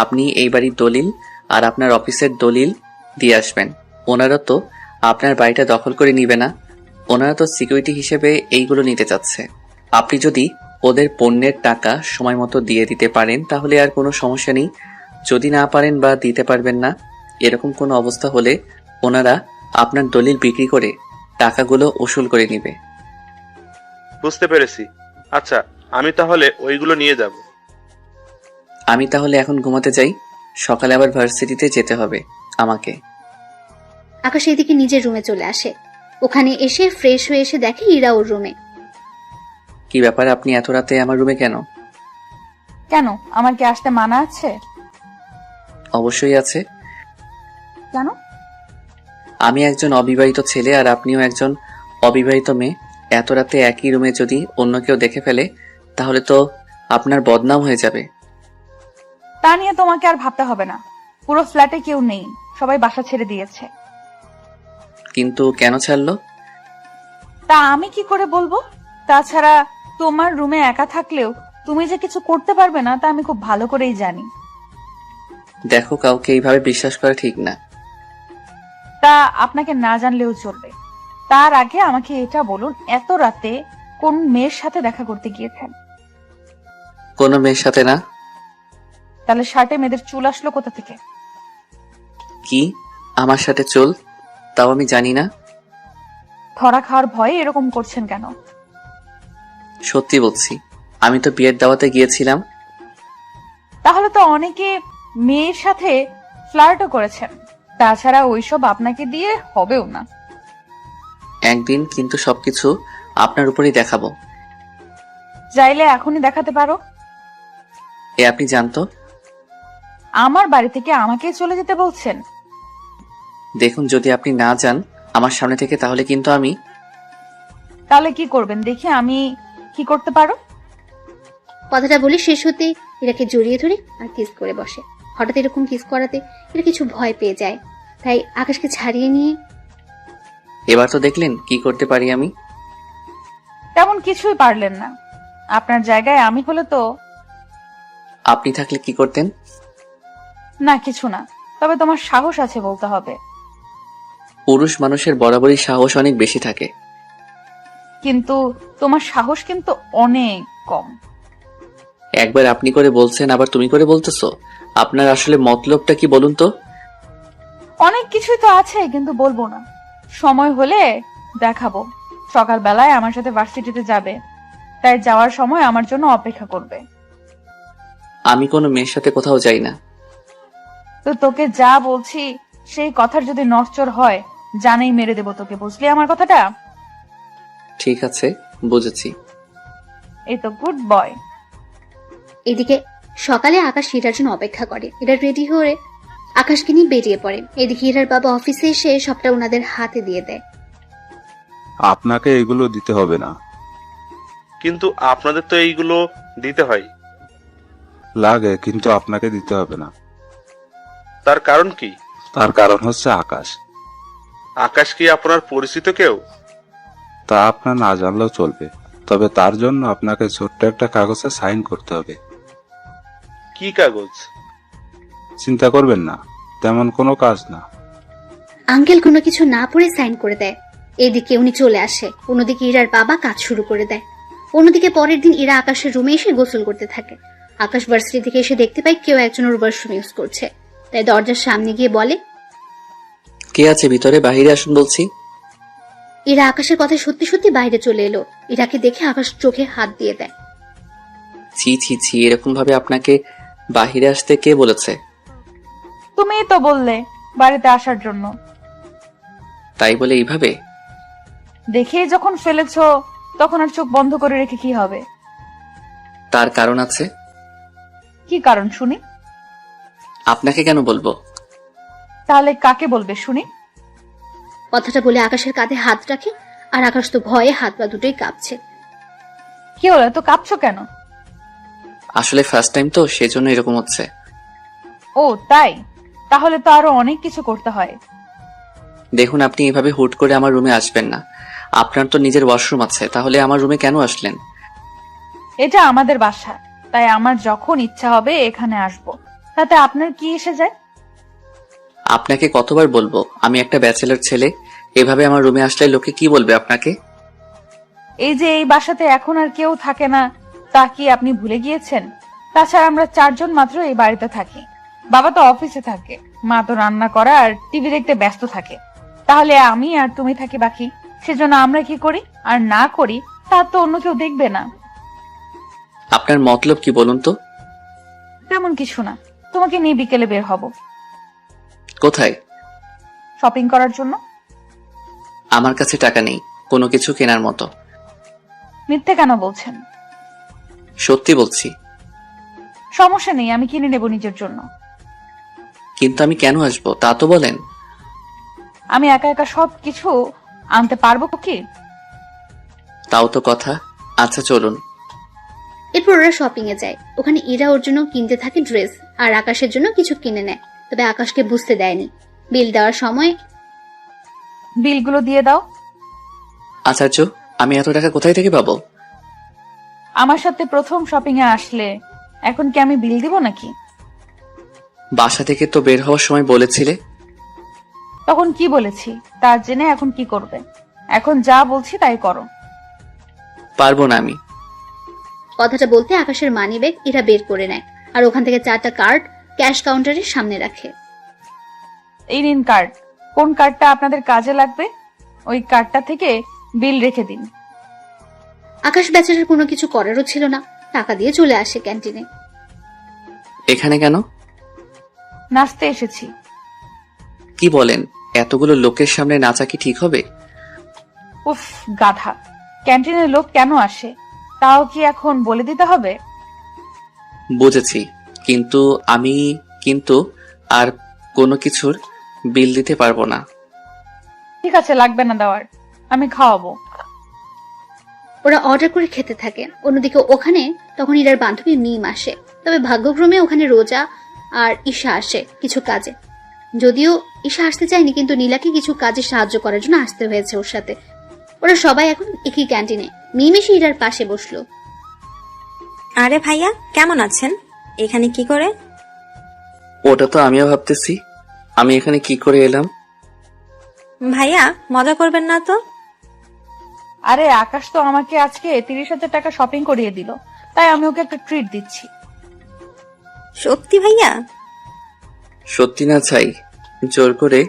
আপনি এই বাড়ির দলিল আর আপনার অফিসের দলিল দিয়ে আসবেন। ওনারা তো আপনার বাড়িটা দখল করে নিবে না, ওনারা তো সিকিউরিটি হিসেবে এইগুলো নিতে চাচ্ছে। আপনি যদি ওদের পণ্যের টাকা সময় মতো দিয়ে দিতে পারেন তাহলে আর কোনো সমস্যা নেই। যদি না পারেন বা দিতে পারবেন না, এরকম কোনো অবস্থা হলে ওনারা আপনার দলিল বিক্রি করে টাকাগুলো উসুল করে নিবে। বুঝতে পেরেছি। আচ্ছা, আমি তাহলে ওইগুলো নিয়ে যাব। আমি তাহলে এখন ঘুমাতে যাই, সকালে আবার ভার্সিটিতে যেতে হবে আমাকে। আকাশ এদিকে নিজের রুমে চলে আসে। ওখানে এসে ফ্রেশ হয়ে এসে দেখে ইরা ওর রুমে। কি ব্যাপার, আপনি এত রাতে আমার রুমে কেন? কেন, আমার কি আসতে মানা আছে? অবশ্যই আছে। কেন? আমি একজন অবিবাহিত ছেলে আর আপনিও একজন অবিবাহিত মেয়ে। এত রাতে একই রুমে যদি অন্য কেউ দেখে ফেলে তাহলে তো আপনার বদনাম হয়ে যাবে। তা নিয়ে তোমাকে আর ভাবতে হবে না, পুরো ফ্ল্যাটে কেউ নেই, সবাই বাসা ছেড়ে দিয়েছে। কিন্তু কেন ছাড়লো? তা আমি কি করে বলবো? তাছাড়া তোমার রুমে একা থাকলেও তুমি যে কিছু করতে পারবে না তা আমি খুব ভালো করেই জানি। দেখো, কাউকে এইভাবে বিশ্বাস করা ঠিক না। তা আপনাকে না জানলেও চলবে। তার আগে আমাকে এটা বলুন, এত রাতে কোন মেয়ের সাথে দেখা করতে গিয়েছেন? কোনো মেয়ের সাথে না। তাহলে শার্টে মেয়েদের চুল আসলো কোথা থেকে? কি আমার সাথে চুল? তাও আমি জানি না। ধরা খাওয়ার ভয়ে এরকম করছেন কেন? সত্যি বলছি, আমি তো বিয়ের দাওয়াতে গিয়েছিলাম। তাহলে তো অনেকে মেয়ের সাথে ফ্লার্টও করেছেন, তাছাড়া ওইসব আপনাকে দিয়ে হবেও না। একদিন কিন্তু সবকিছু আপনার উপরই দেখাবো। চাইলে এখনই দেখাতে পারো। এ আপনি জানতো? আমার বাড়ি থেকে আমাকে চলে যেতে বলছেন? দেখুন, যদি আপনি না যান আমার সামনে থেকে তাহলে কিন্তু আমি। তাহলে কি করবেন দেখি আমি কি করতে পারো। কথাটা বলে শেষ হতে ইরাকে জড়িয়ে ধরে আর কিস করে বসে। হঠাৎ এরকম কিস করাতে এরা কিছু ভয় পেয়ে যায়, তাই আকাশকে ছাড়িয়ে নিয়ে। এবার তো দেখলেন কি করতে পারি আমি। তেমন কিছুই পারলেন না, আপনার জায়গায় আমি হলে তো। আপনি থাকলে কি করতেন? না কিছু না, তবে তোমার সাহস আছে বলতে হবে। পুরুষ মানুষের বরাবরই সাহস অনেক বেশি থাকে। কিন্তু তোমার সাহস কিন্তু অনেক কম। একবার আপনি করে বলছেন, আবার তুমি করে বলতেছো। আপনার আসলে মতলবটা কি বলুন তো? অনেক কিছুই তো আছে, কিন্তু বলবো না, সময় হলে দেখাবো। সকালবেলায় আমার সাথে ভার্সিটিতে যাবে, তাই যাওয়ার সময় আমার জন্য অপেক্ষা করবে। আমি কোনো মেয়ের সাথে কোথাও যাই না। তো তোকে যা বলছি সেই কথার যদি নড়চড় হয় জানেই মেরে দেবো তোকে, বুঝলি আমার কথাটা? ঠিক আছে, বুঝেছি। এই তো গুড বয়। এদিকে সকালে আকাশ ইরার জন্য অপেক্ষা করে। এরা রেডি হয়ে আকাশকে নিয়ে বেরিয়ে পড়ে। এদিকে ইরার বাবা অফিসে এসে সবটা ওনাদের হাতে দিয়ে দেয়। আপনাকে এগুলো দিতে হবে না। কিন্তু আপনাদের তো এইগুলো দিতে হয়। লাগে, কিন্তু আপনাকে দিতে হবে না। তার কারণ কি? তার কারণ হচ্ছে আকাশ। আকাশ কি আপনার পরিচিত কেউ? তা আপনার না জানলেও চলবে, তবে তার জন্য আপনাকে ছোট্ট একটা কাগজে সাইন করতে হবে। কি কাগজ? চিন্তা করবেন না, তেমন কোনো কাজ না। আঙ্কেল কোনো কিছু না পড়ে সাইন করে দেয়। এদিকে উনি চলে আসে, অন্যদিকে ইরার বাবা কাজ শুরু করে দেয়। অন্যদিকে পরের দিন ইরা আকাশের রুমে এসে গোসল করতে থাকে। আকাশ ভার্সিটি থেকে এসে দেখতে পায় কেউ একজন ওর ওয়াশরুম ইউজ করছে, তাই দরজার সামনে গিয়ে বলে, কে আছে ভিতরে? বাহিরে আসুন বলছি। ইরা আকাশের কথা সত্যি সত্যি বাইরে চলে এলো। ইরাকে দেখে আকাশ চোখে হাত দিয়ে দেয়। ছি ছি ছি, এরকম ভাবে আপনাকে বাহিরে আসতে কে বলেছে? তুমিই তো বললে বাড়িতে আসার জন্য। তাই বলে এইভাবে? দেখেই যখন ফেলেছো তখন আর চোখ বন্ধ করে রেখে কি হবে? তার কারণ আছে। কি কারণ শুনি? আপনাকে কেন বলবো? তাহলে কাকে বলবে শুনি? কথাটা বলে আকাশের কাঁধে হাত রাখে, আর আকাশ তো ভয়ে হাত পা দুটোই কাঁপছে। কি হলো, এত কাঁপছো কেন? আসলে ফার্স্ট টাইম তো, সেজন্য এরকম হচ্ছে। ও তাই? তাহলে তো আরো অনেক কিছু করতে হয়। দেখুন, আপনি এভাবে হুট করে আমার রুমে আসবেন না। আপনার তো নিজের ওয়াশরুম আছে, তাহলে আমার রুমে কেন আসলেন? এটা আমাদের বাসা, তাই আমার যখন ইচ্ছা হবে এখানে আসবো, তাতে আপনার কি এসে যায়? আপনাকে কতবার বলবো, আমি একটা ব্যাচেলর ছেলে। এভাবে আমার রুমে আসলে লোকে কি বলবে আপনাকে? এই যে এই বাসাতে এখন আর কেউ থাকে না, তা কি আপনি ভুলে গিয়েছেন? তাছাড়া আমরা 4 জন মাত্র এই বাড়িতে থাকি। বাবা তো অফিসে থাকে, মা তো রান্না করা আর টিভি দেখতে ব্যস্ত থাকে। তাহলে আমি আর তুমি থাকি বাকি। সেজন্য আমরা কি করি আর না করি তা তো অন্য কেউ দেখবে না। আপনার মতলব কি বলুন তো? তেমন কিছু না, তোমাকে নিয়ে বিকেলে বের হব। কোথায়? শপিং করার জন্য। আমার কাছে টাকা নেই কোনো কিছু কেনার মতো। মিথ্যে কেন বলছেন? সত্যি বলছি। সমস্যা নেই, আমি কিনে নেব নিজের জন্য। কিন্তু আমি কেন আসবো তা তো বলেন। আমি একা একা সবকিছু আনতে পারবো কি? তাও তো কথা। আচ্ছা চলুন। এরপর ওরা শপিং এ যায়। ওখানে ইরা ওর জন্য কিনতে থাকে ড্রেস, আর আকাশের জন্য কিছু কিনে নেয়। তবে আকাশকে বুঝতে দেয়নি। বিল দেওয়ার সময়, বিলগুলো দিয়ে দাও। আচার্য, আমি এত টাকা কোথায় থেকে পাবো? আমার সাথে প্রথম শপিং এ আসলে, এখন কি আমি বিল দিব নাকি? বাসা থেকে তো বের হওয়ার সময় বলেছিলে। তখন কি বলেছি তা জেনে এখন কি করবে? এখন যা বলছি তাই করো। পারবো না আমি। কথাটা বলতে আকাশের মানিব্যাগ ইরা বের করে নেয়, আর ওখান থেকে 4টা কার্ড ক্যাশ কাউন্টারের সামনে রাখে। এই নিন কার্ড। কোন কার্ডটা আপনাদের কাজে লাগবে ওই কার্ডটা থেকে বিল রেখে দিন। আকাশ বেচারার কোনো কিছু করারও ছিল না, টাকা দিয়ে চলে আসে ক্যান্টিনে। এখানে কেন? নাচতে এসেছি। কি বলেন? এতগুলো লোকের সামনে নাচা কি ঠিক হবে? উফ গাধা, ক্যান্টিনের লোক কেন আসে তাও কি এখন বলে দিতে হবে? বুঝেছি, কিন্তু আমি আর কোনো কিছুর বিল দিতে পারবো না। ঠিক আছে, লাগবে না দেওয়ার, আমি খাওয়াবো। ওরা অর্ডার করে খেতে থাকে। অন্যদিকে ওখানে তখন ইরার বান্ধবী মিম আসে। তবে ভাগ্যক্রমে ওখানে রোজা আর ঈশা আসে কিছু কাজে। যদিও ঈশা আসতে চায়নি, কিন্তু নীলাকে কিছু কাজে সাহায্য করার জন্য আসতে হয়েছে ওর সাথে। ওরা সবাই এখন একই ক্যান্টিনে। মিম এসে ইরার পাশে বসলো। আরে ভাইয়া, কেমন আছেন? এখানে কি করে? ওটা তো আমিও ভাবতেছি, আমি এখানে কি করে এলাম। ভাইয়া, মজা করবেন না তো? আরে আকাশ তো আমাকে আজকে 30,000 টাকা শপিং করিয়ে দিল, তাই আমি ওকে একটা ট্রিট দিচ্ছি। সত্যি ভাইয়া? সত্যি না চাই, জোর করে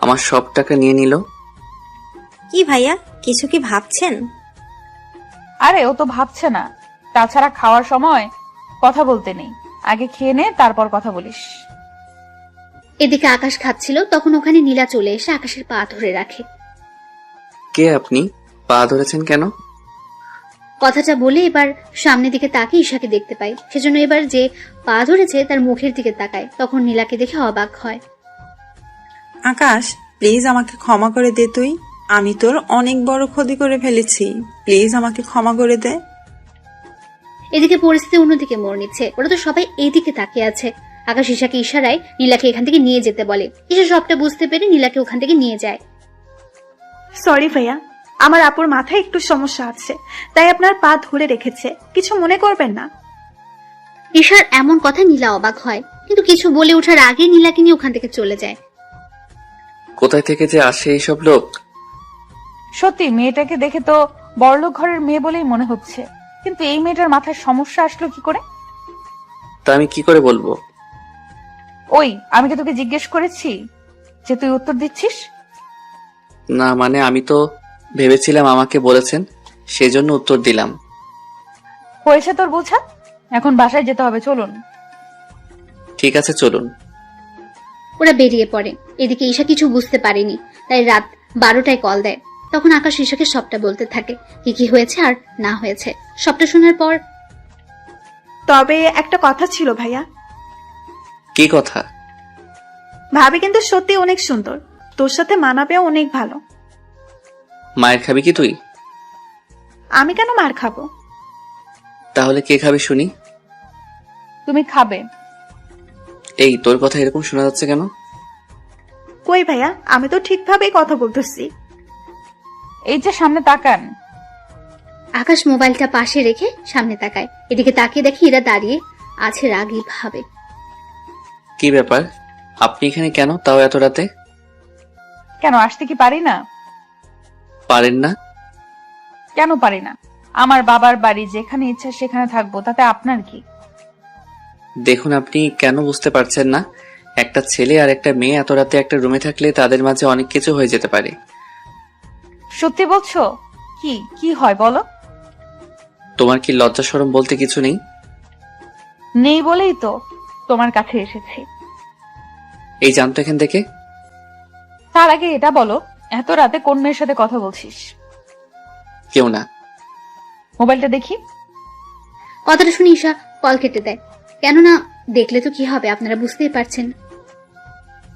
আমার সব টাকা নিয়ে নিল। কি ভাইয়া, কিছু কি ভাবছেন? আরে ও তো ভাবছে না। তাছাড়া খাওয়ার সময় কথা বলতে নেই, আগে খেয়ে নে তারপর কথা বলিস। এদিকে আকাশ খাচ্ছিল, তখন ওখানে নীলা চলে এসে আকাশের পা ধরে রাখে। কে আপনি? পা ধরেছেন কেন? কথাটা বলে এবার সামনের দিকে তাকিয়ে ঈশাকে দেখতে পাই। সেজন্য এবার যে পা ধরেছে তার মুখের দিকে তাকায়। তখন নীলাকে দেখে অবাক হয়। আকাশ, প্লিজ আমাকে ক্ষমা করে দে তুই। আমি তোর অনেক বড় ক্ষতি করে ফেলেছি, প্লিজ আমাকে ক্ষমা করে দে। এদিকে পরিস্থিতি অন্যদিকে মোড় নিচ্ছে। ওরা তো সবাই এইদিকে তাকিয়ে আছে। আকাশ ঈশাকে ইশারায় নীলাকে এখান থেকে নিয়ে যেতে বলে। ঈশা সবটা বুঝতে পেরে নীলাকে ওখান থেকে নিয়ে যায়। সরি ভাইয়া, আমার আপুর মাথায় একটু সমস্যা আছে, তাই আপনার পা ধরে রেখেছে, কিছু মনে করবেন না। ঈশার এমন কথা নীলা অবাক হয়, কিন্তু কিছু বলে ওঠার আগে নীলাকে নিয়ে ওখান থেকে চলে যায়। কোথায় থেকে যে আসে এইসব লোক? সত্যি মেয়েটাকে দেখে তো বড়লোক ঘরের মেয়ে বলেই মনে হচ্ছে, কিন্তু এই মেয়েটার মাথায় সমস্যা আসলো কি করে? তা আমি কি করে বলবো? ওই, আমি কি তোকে জিজ্ঞেস করেছি যে তুই উত্তর দিচ্ছিস? না মানে আমি তো ভেবেছিলাম আমাকে বলেছেন, সেজন্য উত্তর দিলাম। হয়েছে তোর বোঝা, এখন বাসায় যেতে হবে, চলুন। ঠিক আছে চলুন। ওরা বেরিয়ে পড়ে। এদিকে ঈশা কিছু বুঝতে পারেনি, তাই রাত 12টায় কল দেয়। তখন আকাশ ঈশাকে সবটা বলতে থাকে, কি কি হয়েছে আর না হয়েছে। সবটা শোনার পর, তবে একটা কথা ছিল ভাইয়া। কি কথা? ভাবি কিন্তু সত্যি অনেক সুন্দর, তোর সাথে মানাবেও অনেক ভালো। মায়ের খাবি কি তুই? আমি কেন মার খাবো? তাহলে কে খাবে শুনি? তুমি খাবে। এই তোর কথা এরকম শোনা যাচ্ছে কেন? কই ভাইয়া, আমি তো ঠিকভাবেই কথা বলতেছি। এই যে সামনে তাকান। আকাশ মোবাইলটা পাশে রেখে সামনে তাকায়। এদিকে তাকিয়ে দেখে এরা দাঁড়িয়ে আছে রাগী ভাবে। কি ব্যাপার, আপনি এখানে কেন, তাও এত রাতে? কেন আসতে কি পারি না? পারেন না? কেন পারি না? আমার বাবার বাড়ি, যেখানে ইচ্ছা সেখানে থাকবো, তাতে আপনার কি? দেখুন আপনি কেন বুঝতে পারছেন না, একটা ছেলে আর একটা মেয়ে এত রাতে একটা রুমে থাকলে তাদের মাঝে অনেক কিছু হয়ে যেতে পারে। সত্যি বলছো? কি কি হয় বলো? তোমার কি লজ্জা শরম বলতে কিছু নেই? নেই বলেই তো তোমার কাছে এসেছি। এই জানতো এখান থেকে। তার আগে এটা বলো, এত রাতে কোন মেয়ের সাথে কথা বলছিস? কেউ না। মোবাইলটা দেখি। কথাটা শুনে ঈশা কল কেটে দেয়। কেননা দেখলে তো কি হবে, আপনারা বুঝতেই পারছেন।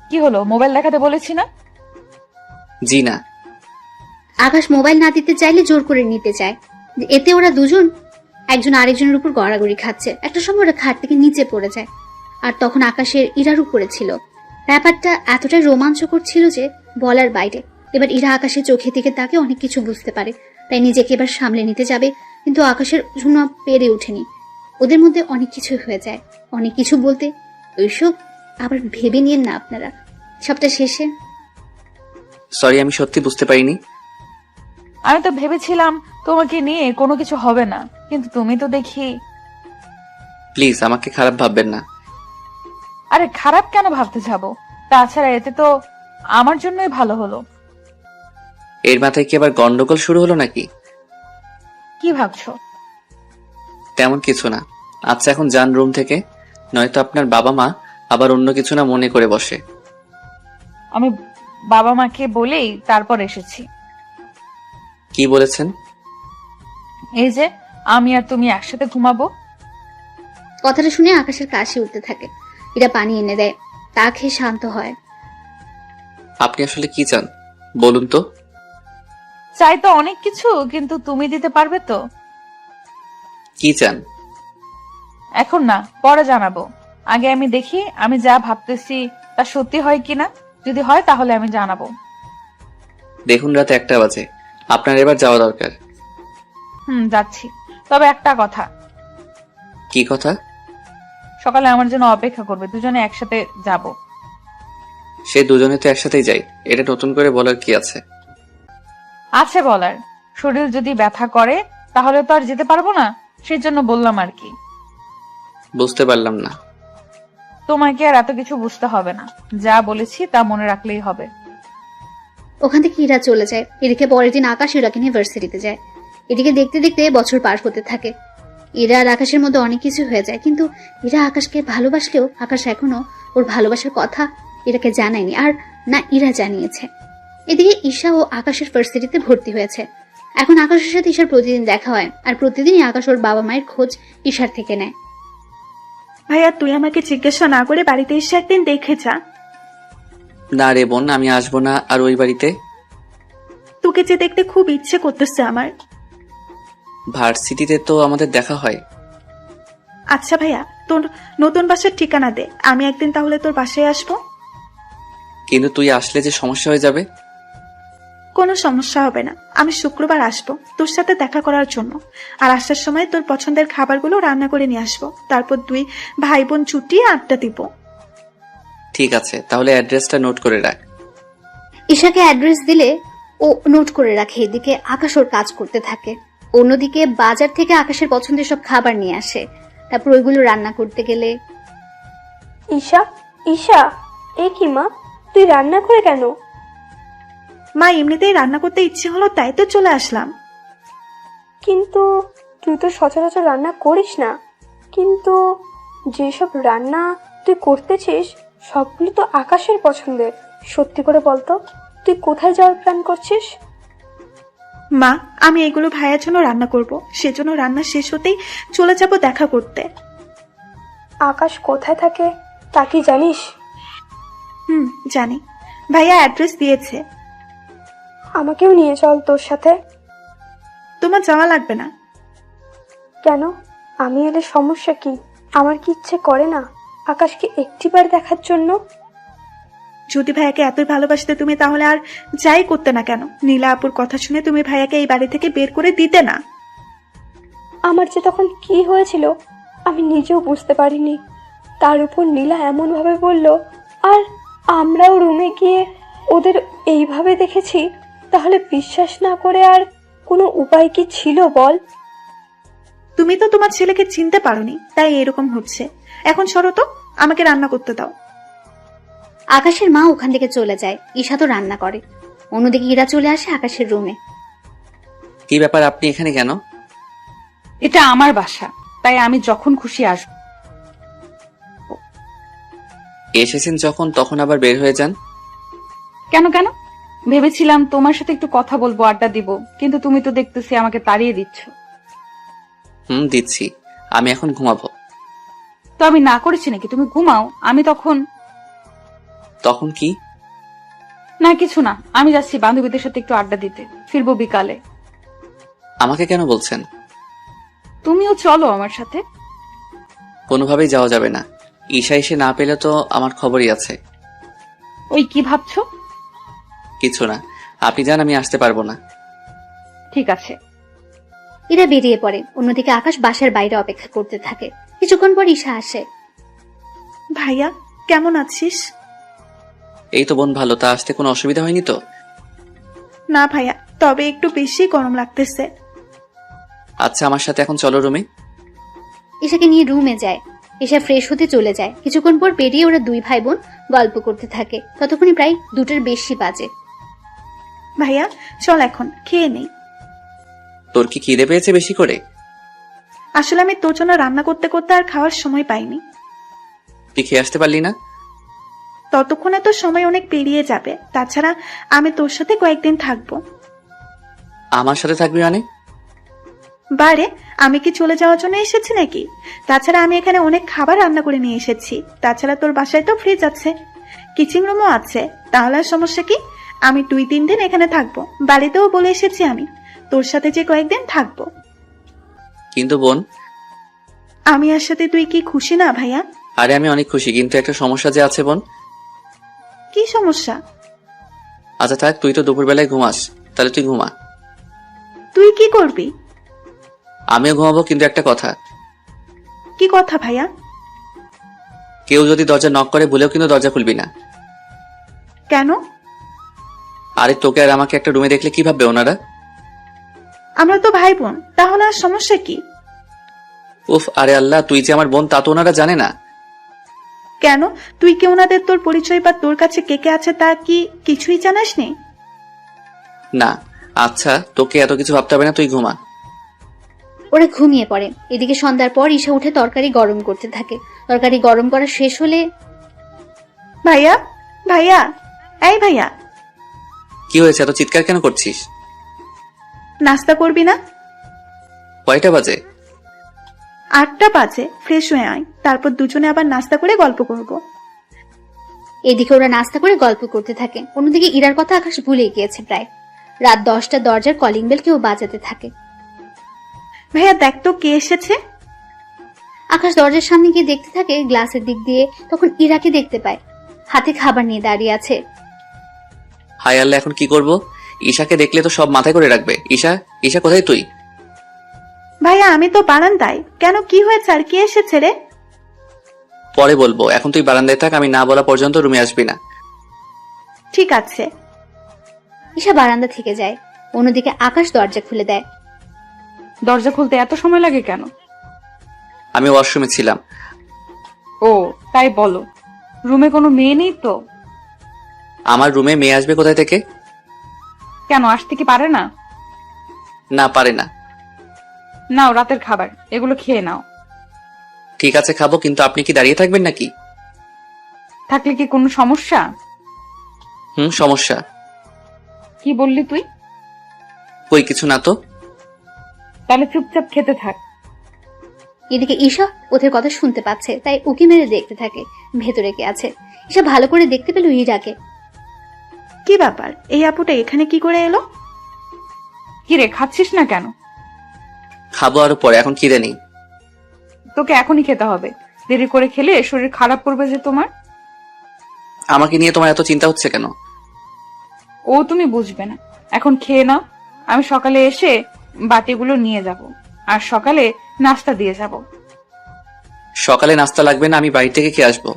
কি হলো, মোবাইল দেখাতে বলেছি না? জি না। আকাশ মোবাইল না দিতে চাইলে জোর করে নিতে চায়। এতে ওরা দুজন একজন আরেকজনের উপর গড়াগড়ি খাচ্ছে। একটা সময় ওরা খাট থেকে নিচে পড়ে যায়। আর তখন আকাশের ইরার উপরে ছিল। ব্যাপারটা এতটাই রোমাঞ্চকর ছিল যে বলার বাইরে। এবার ইরা আকাশের চোখের দিকে তাকে অনেক কিছু বুঝতে পারে, তাই নিজেকে এবার সামলে নিতে যাবে, কিন্তু আকাশের জন্য পেরে ওঠেনি। ওদের মধ্যে অনেক কিছু হয়ে যায়। অনেক কিছু বলতে ওইসব আবার ভেবে নিয়েন না আপনারা। সবটা শেষে সরি, আমি সত্যি বুঝতে পারিনি। আমি তো ভেবেছিলাম তোমাকে নিয়ে কোনো কিছু হবে না, কিন্তু তুমি তো দেখি। প্লিজ আমাকে খারাপ ভাববেন না। আরে খারাপ কেন ভাবতে যাবো? তাছাড়া এতে তো আমার জন্যই ভালো হলো। এর মাথায় কি আবার গন্ডগোল শুরু হলো নাকি? কি ভাবছো? তেমন কিছু না। আচ্ছা এখন যান রুম থেকে, নয়তো আপনার বাবা মা আবার অন্য কিছু না মনে করে বসে। আমি বাবা মাকে বলেই তারপর এসেছি। কি বলেছেন? এই যে আমি আর তুমি একসাথে ঘুমাবো। কথাটা শুনে আকাশের কাশি উঠতে থাকে। এরা পানি এনে দেয়, তা খেয়ে শান্ত হয়। আপনি আসলে কি চান বলুন তো? চাই তো অনেক কিছু, কিন্তু তুমি দিতে পারবে তো? কি চান? এখন না, পরে জানাবো। আগে আমি দেখি আমি যা ভাবতেছি তা সত্যি হয় কিনা। যদি হয় তাহলে আমি জানাবো। দেখুন রাত 1টা বাজে, আপনার এবার যাওয়া দরকার। যাচ্ছি। তবে একটা কথা। কি কথা? সকালে আমার জন্য অপেক্ষা করবে, দুজনে একসাথে যাব। সে দুজনে তো একসাথেই যাই, এটা নতুন করে বলার কি আছে? আছে বলার। শরীর যদি ব্যথা করে তাহলে তো আর যেতে পারবো না, সেই জন্য বললাম আর কি। বুঝতে পারলাম না। তোমাকে আর এত কিছু বুঝতে হবে না, যা বলেছি তা মনে রাখলেই হবে। ওখান থেকে ইরা চলে যায়। এদিকে পরের দিন আকাশ ইরাকে নিয়ে ভার্সিটিতে যায়। এদিকে দেখতে দেখতে বছর পার হতে থাকে। ইরা আর আকাশের মধ্যে অনেক কিছু হয়ে যায়, কিন্তু ইরা আকাশকে ভালোবাসলেও আকাশ এখনো ওর ভালোবাসার কথা ইরাকে জানায়নি, আর না ইরা জানিয়েছে। এদিকে ঈশা ও আকাশের ভার্সিটিতে ভর্তি হয়েছে। এখন আকাশের সাথে ঈশার প্রতিদিন দেখা হয়, আর প্রতিদিনই আকাশ ওর বাবা মায়ের খোঁজ ঈশার থেকে নেয়। ভাইয়া তুই আমাকে জিজ্ঞাসা না করে বাড়িতে এসে একদিন দেখে যা। না রে বোন, আমি আসবো না আর ওই বাড়িতে। তোকে যে দেখতে খুব ইচ্ছে করতেছে আমার। ভার্সিটিতে তো আমাদের দেখা হয়। আচ্ছা ভাইয়া, তোর নতুন বাসার ঠিকানা দে, আমি একদিন তাহলে তোর বাসায় আসবো। কিন্তু তুই আসলে যে সমস্যা হয়ে যাবে। কোনো সমস্যা হবে না, আমি শুক্রবার আসবো তোর সাথে দেখা করার জন্য। আর আসার সময় তোর পছন্দের খাবারগুলো রান্না করে নিয়ে আসবো, তারপর দুই ভাই বোন ছুটিয়ে আড্ডা দিব। ঠিক আছে, তাহলে অ্যাড্রেসটা নোট করে রাখ। ঈশাকে অ্যাড্রেস দিলে ও নোট করে রাখে। এদিকে আকাশ ওর কাজ করতে থাকে, অন্যদিকে বাজার থেকে আকাশের পছন্দের সব খাবার নিয়ে আসে, তারপর ওইগুলো রান্না করতে গেলে ঈশা, ঈশা, এ কি মা, তুই রান্না করে কেন? মা, এমনিতেই রান্না করতে ইচ্ছে হলো তাই তো চলে আসলাম। কিন্তু তুই তো সচরাচর রান্না করিস না। কিন্তু যেসব রান্না তুই করতেছিস সবগুলো তো আকাশের পছন্দের। সত্যি করে বলতো, তুই কোথায় যাওয়ার প্ল্যান করছিস? মা, আমি এগুলো ভাইয়ার জন্য রান্না করব, সেজন্য রান্না শেষ হতেই চলে যাব দেখা করতে। আকাশ কোথায় থাকে তা কি জানিস? জানি, ভাইয়া অ্যাড্রেস দিয়েছে। আমাকেও নিয়ে চল তোর সাথে। তোমার যাওয়া লাগবে না। কেন? আমি এলে সমস্যা কি? আমার কি ইচ্ছে করে না আকাশকে একটিবার দেখার জন্য? যদি ভাইয়াকে এতই ভালোবাসতে তুমি, তাহলে আর যাই করতে না কেন। নীলা আপুর কথা শুনে তুমি ভাইয়াকে এই বাড়ি থেকে বের করে দিতে না। আমার যে তখন কি হয়েছিল আমি নিজেও বুঝতে পারিনি। তার উপর নীলা এমন ভাবে বলল, আর আমরাও রুমে গিয়ে ওদের এইভাবে দেখেছি। তাহলে বিশ্বাস না করে আর কোনো উপায় কি ছিল বল? তুমি তো তোমার ছেলেকে চিনতে পারোনি, তাই এরকম হচ্ছে। এখন সরো তো, আমাকে রান্না করতে দাও। আকাশের মা ওখান থেকে চলে যায়, ঈশা তো রান্না করে। অন্যদিকে ইরা চলে আসে আকাশের রুমে। কি ব্যাপার, আপনি এখানে কেন? এটা আমার বাসা, তাই আমি যখন খুশি আসবো। এসেছেন যখন, তখন আবার বের হয়ে যান কেন কেন? ভেবেছিলাম তোমার সাথে একটু কথা বলবো, আড্ডা দিব, কিন্তু তুমি তো দেখতেছি আমাকে তাড়িয়ে দিচ্ছ। দিচ্ছি, আমি এখন ঘুমাবো। তো আমি না করেছি নাকি? তুমি ঘুমাও, আমি তখন কি? না কিছু না, আমি যাচ্ছি বান্ধবীদের সাথে একটু আড্ডা দিতে, ফিরবো বিকালে। আমাকে কেন বলছেন? তুমিও চলো আমার সাথে। কোনোভাবেই যাওয়া যাবে না। ঈশা এসে না পেলে তো আমার খবরই আছে। ওই কি ভাবছো? কিছু না, আপনি যান, আমি আসতে পারবো না। ঠিক আছে। ইরা বেরিয়ে পড়ে। অন্যদিকে আকাশ বাসার বাইরে অপেক্ষা করতে থাকে। কিছুক্ষণ পর ঈশা আসে। ভাইয়া, কেমন আছিস? এই তো বোন, ভালো। তা আসতে কোনো অসুবিধা হয়নি তো? না ভাইয়া, তবে একটু বেশি গরম লাগতেছে। আচ্ছা, আমার সাথে এখন চলো রুমে। ঈশাকে নিয়ে রুমে যায়। ঈশা ফ্রেশ হতে চলে যায়। কিছুক্ষণ পর বেরিয়ে ওরা দুই ভাই বোন গল্প করতে থাকে। ততক্ষণে প্রায় 2টার বেশি বাজে। ভাইয়া চল এখন খেয়ে নেই। তোর কি খিদে পেয়েছে বেশি করে? আসলে আমি তোর জন্য রান্না করতে করতে আর খাওয়ার সময় পাইনি। তুই খেয়ে আসতে পারলি না? ততক্ষণে তো সময় অনেক পেরিয়ে যাবে। তাছাড়া আমি তোর সাথে কয়েকদিন থাকবো। আমার সাথে থাকবি মানে? বারে, আমি কি চলে যাওয়ার জন্য এসেছি নাকি? তাছাড়া আমি এখানে অনেক খাবার রান্না করে নিয়ে এসেছি। তাছাড়া তোর বাসায় তো ফ্রিজ আছে, কিচেন রুমও আছে। তাহলে আর সমস্যা কি? আমি 2-3 দিন এখানে থাকবো। বাড়িতেও বলে এসেছি আমি তোর সাথে যে কয়েকদিন থাকবো। কিন্তু বোন, আমি আর সাথে তুই কি খুশি না ভাইয়া? আরে আমি অনেক খুশি, কিন্তু একটা সমস্যা যে আছে বোন। কি সমস্যা? আচ্ছা থাক, তুই তো দুপুরবেলায় ঘুমাস, তাহলে তুই ঘুমা। তুই কি করবি? আমিও ঘুমাবো, কিন্তু একটা কথা। কি কথা ভাইয়া? কেউ যদি দরজা নক করে ভুলেও কিন্তু দরজা খুলবি না। কেন? আরে তোকে আর আমাকে একটা রুমে দেখলে কি ভাববে ওনারা? আমরা তো ভাই বোন, তাহলে আর সমস্যা কি? উফ, আরে আল্লাহ, তুই যে আমার বোন তা তো ওনারা জানে না। কেন, তুই কি ওনাদের তোর পরিচয় বা তোর কাছে কে কে আছে তা কি কিছুই জানাস নি? না। আচ্ছা, তোকে এত কিছু ভাবতে হবে না, তুই ঘুমা। ওরা ঘুমিয়ে পড়ে। এদিকে সন্ধ্যার পর ঈশা উঠে তরকারি গরম করতে থাকে। তরকারি গরম করা শেষ হলে, ভাইয়া, ভাইয়া, এই ভাইয়া, কি হয়েছে, এত চিৎকার কেন করছিস? নাস্তা করবি না? কয়টা বাজে? 8টা বাজে। ফ্রেশ হয়ে আয়, তারপর দুজনে আবার নাস্তা করে গল্প করব। এদিকে ওরা নাস্তা করে গল্প করতে থাকে। অন্যদিকে ইরার কথা আকাশ ভুলে গিয়েছে প্রায়। রাত 10টা দরজার কলিং বেল কেউ বাজাতে থাকে। ভাইয়া দেখ তো কে এসেছে। আকাশ দরজার সামনে গিয়ে দেখতে থাকে গ্লাসের দিক দিয়ে, তখন ইরাকে দেখতে পায় হাতে খাবার নিয়ে দাঁড়িয়ে আছে। হায় আল্লাহ, এখন কি করব? ঈশাকে দেখলে তো সব মাথায় করে রাখবে। ঈশা, ঈশা কোথায় তুই? ভাইয়া আমি তো বারান্দায়। কেন, কি হয়েছে আর কি এসেছে রে? পরে বলবো, এখন তুই বারান্দায় থাক, আমি না বলা পর্যন্ত রুমে আসবি না। ঠিক আছে। ঈশা বারান্দা থেকে যায়, অন্যদিকে আকাশ দরজা খুলে দেয়। দরজা খুলতে এত সময় লাগে কেন? আমি ওয়াশরুমে ছিলাম। ও তাই বলো, রুমে কোনো মেয়ে নেই তো? আমার রুমে মেয়ে আসবে কোথায় থেকে? কেন, আসতে কি পারে না? না, পারে না। নাও রাতের খাবার, এগুলো খেয়ে নাও। ঠিক আছে, খাবো, কিন্তু আপনি কি দাঁড়িয়ে থাকবেন নাকি? থাকলে কি কোনো সমস্যা? সমস্যা। কি বললি তুই? কই কিছু না তো। তাহলে চুপচাপ খেতে থাক। এদিকে ঈশা ওদের কথা শুনতে পাচ্ছে, তাই উকি মেরে দেখতে থাকে ভেতরে কে আছে। ঈশা ভালো করে দেখতে পেল ইরাকে। কি ব্যাপার, এই আপুটা এখানে কি করে এলো? কি রে, খাচ্ছিস না কেন? খাবো আরো পরে, এখন খিদে নেই। তোকে এখনই খেতে হবে, দেরি করে খেলে শরীর খারাপ করবে যে তোমার। আমাকে নিয়ে তোমার এত চিন্তা হচ্ছে কেন? ও তুমি বুঝবে না, এখন খেয়ে নাও। আমি সকালে এসে বাটিগুলো নিয়ে যাব, আর সকালে নাস্তা দিয়ে যাব। সকালে নাস্তা লাগবে না, আমি বাড়ি থেকে খেয়ে আসবো।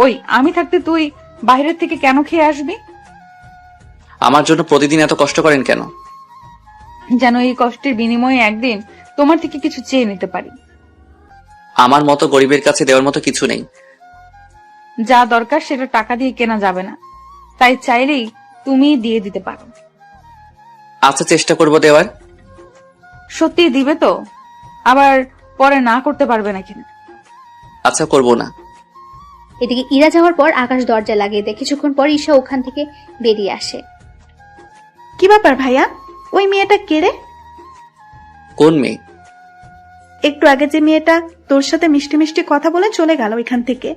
ওই আমি থাকতে তুই বাইরের থেকে কেন খেয়ে আসবি? আমার জন্য প্রতিদিন এত কষ্ট করেন কেন? যেন এই কষ্টের বিনিময়ে একদিন তোমার থেকে কিছু চেয়ে নিতে পারি। আমার মতো গরিবের কাছে দেওয়ার মতো কিছু নেই। যা দরকার সেটা টাকা দিয়ে কেনা যাবে না, তাই চাইলেই তুমি দিয়ে দিতে পারো। আচ্ছা, চেষ্টা করবো দেওয়ার। সত্যি দিবে তো? আবার পরে না করতে পারবে না কিনা? আচ্ছা, করবো না। এদিকে ইরা যাওয়ার পর আকাশ দরজা লাগিয়ে দেয়। কিছুক্ষণ পর ঈশা ওখান থেকে বেরিয়ে আসে। কি ব্যাপার ভাইয়া, ওই মেয়েটা কে রে? কোন মেয়ে? একটু আগে যে মেয়েটা তোর সাথে মিষ্টি মিষ্টি কথা বলে চলে গেল এখান থেকে।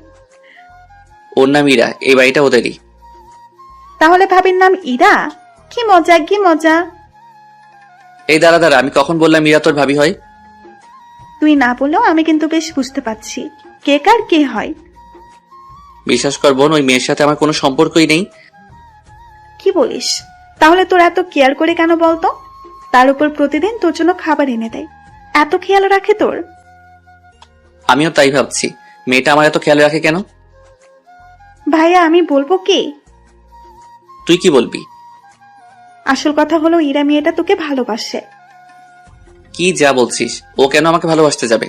ওর নাম ইরা, এই বাড়িটা ওদেরই। তাহলে ভাবির নাম ইরা? কি মজা, কি মজা। এই দাঁড়া দাঁড়া, আমি কখন বললাম ইরা তোর ভাবি হয়? তুই না বললেও আমি কিন্তু বেশ বুঝতে পারছি কে কার কে হয়। বিশ্বাস কর বোন, ওই মেয়ের সাথে আমার কোনো সম্পর্কই নেই। কি বলিস? তাহলে তোর এত কেয়ার করে কেন বলতো? তার উপর প্রতিদিন তোর জন্য খাবার এনে দেয়, এত খেয়াল রাখে তোর? আমিও তাই ভাবছি, মেয়েটা আমার এত খেয়াল রাখে কেন? ভাইয়া আমি বলবো কি? তুই কি বলবি? আসল কথা হলো ইরা মেয়েটা তোকে ভালোবাসে। কি যা বলছিস? ও কেন আমাকে ভালোবাসতে যাবে?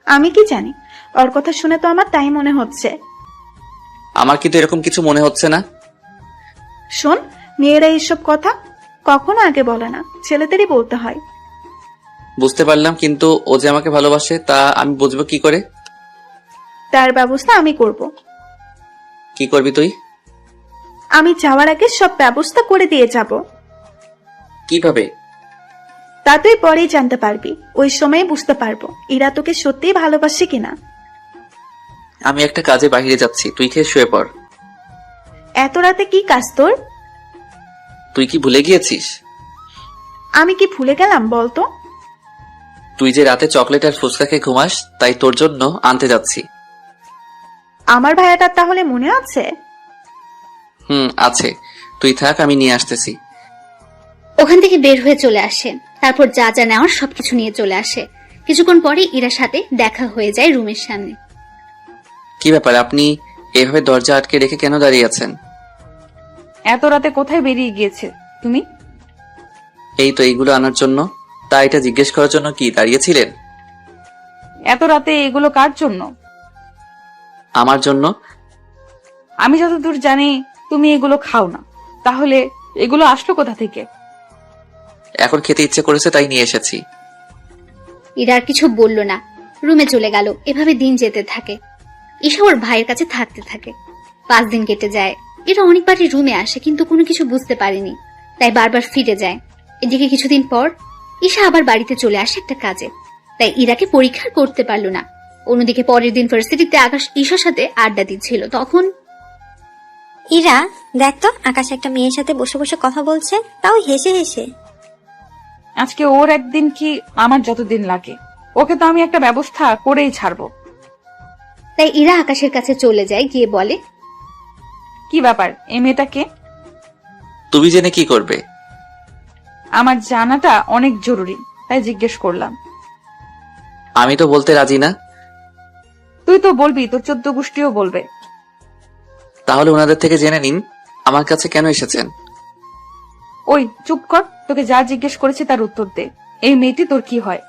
আমি কি জানি, ওর কথা শুনে তো আমার তাই মনে হচ্ছে। আমার কিন্তু এরকম কিছু মনে হচ্ছে না। শোন, মেয়েরা এইসব কথা কখনো আগে বলে না, ছেলেদেরই বলতে হয়। বুঝতে পারলাম, কিন্তু ও যে আমাকে ভালোবাসে তা আমি বুঝবো কি করে? তার ব্যবস্থা আমি করব। কি করবি তুই? আমি যাওয়ার আগে সব ব্যবস্থা করে দিয়ে যাব। কিভাবে? তা তুই পরেই জানতে পারবি, ওই সময় বুঝতে পারবো ইরা তোকে সত্যিই ভালোবাসে কিনা। আমি একটা কাজে বাইরে যাচ্ছি, তুই খেয়ে শুয়ে পড়। এত রাতে কি কাজ তোর? তুই কি ভুলে গিয়েছিস? আমি কি ভুলে গেলাম বলতো? তুই যে রাতে চকলেট আর ফুচকা খেয়ে ঘুমাস, তাই তোর জন্য আনতে যাচ্ছি। আমার ভাইয়াটার তাহলে মনে আছে? আছে, তুই থাক, আমি নিয়ে আসতেছি। ওখান থেকে বের হয়ে চলে আসে, তারপর যা যা নেওয়ার সবকিছু নিয়ে চলে আসে। কিছুক্ষণ পরে ইরার সাথে দেখা হয়ে যায় রুমের সামনে। কি ব্যাপার, আপনি এভাবে দরজা আটকে রেখে কেন দাঁড়িয়ে আছেন? এত রাতে কোথায় বেরিয়ে গিয়েছে তুমি? এই তো এইগুলো আনার জন্য। তা এটা জিজ্ঞেস করার জন্য কি দাঁড়িয়েছিলেন? এত রাতে এগুলো কার জন্য? আমার জন্য। আমি যতদূর জানি তুমি এগুলো খাও না, তাহলে এগুলো আসলো কোথা থেকে? এখন খেতে ইচ্ছে করেছে তাই নিয়ে এসেছি। ইরা আর কিছু বলল না, রুমে চলে গেল। এভাবে দিন যেতে থাকে। ঈশা ওর ভাইয়ের কাছে থাকতে থাকে। 5 দিন কেটে যায়। এরা অনেকবারই রুমে আসে, কিন্তু কোনো কিছু বুঝতে পারেনি, তাই বারবার ফিরে যায়। এদিকে কিছুদিন পর ঈশা আবার বাড়িতে চলে আসে একটা কাজে, তাই ইরাকে পরীক্ষা করতে পারল না। অন্যদিকে পরের দিন ভার্সিটিতে আকাশ ঈশার সাথে আড্ডা দিচ্ছিল। তখন ইরা, দেখ তো আকাশ একটা মেয়ের সাথে বসে বসে কথা বলছে, তাও হেসে হেসে। আজকে ওর একদিন কি আমার যতদিন লাগে। ওকে তো আমি একটা ব্যবস্থা করেই ছাড়বো। তাই ইরা আকাশের কাছে চলে যায়, গিয়ে বলে, কি ব্যাপার, এই মেয়েটাকে? তুমি জেনে কি করবে? আমার জানাটা অনেক জরুরি, তাই জিজ্ঞেস করলাম। আমি তো বলতে রাজি না। তুই তো বলবি, তোর 14 গোষ্ঠীও বলবে। তাহলে ওনাদের থেকে জেনে নিন আমার কাছে কেন এসেছেন। ওই চুপ কর, তোকে যা জিজ্ঞেস করেছি তার উত্তর দে। এই মেয়েটি তোর কি হয়?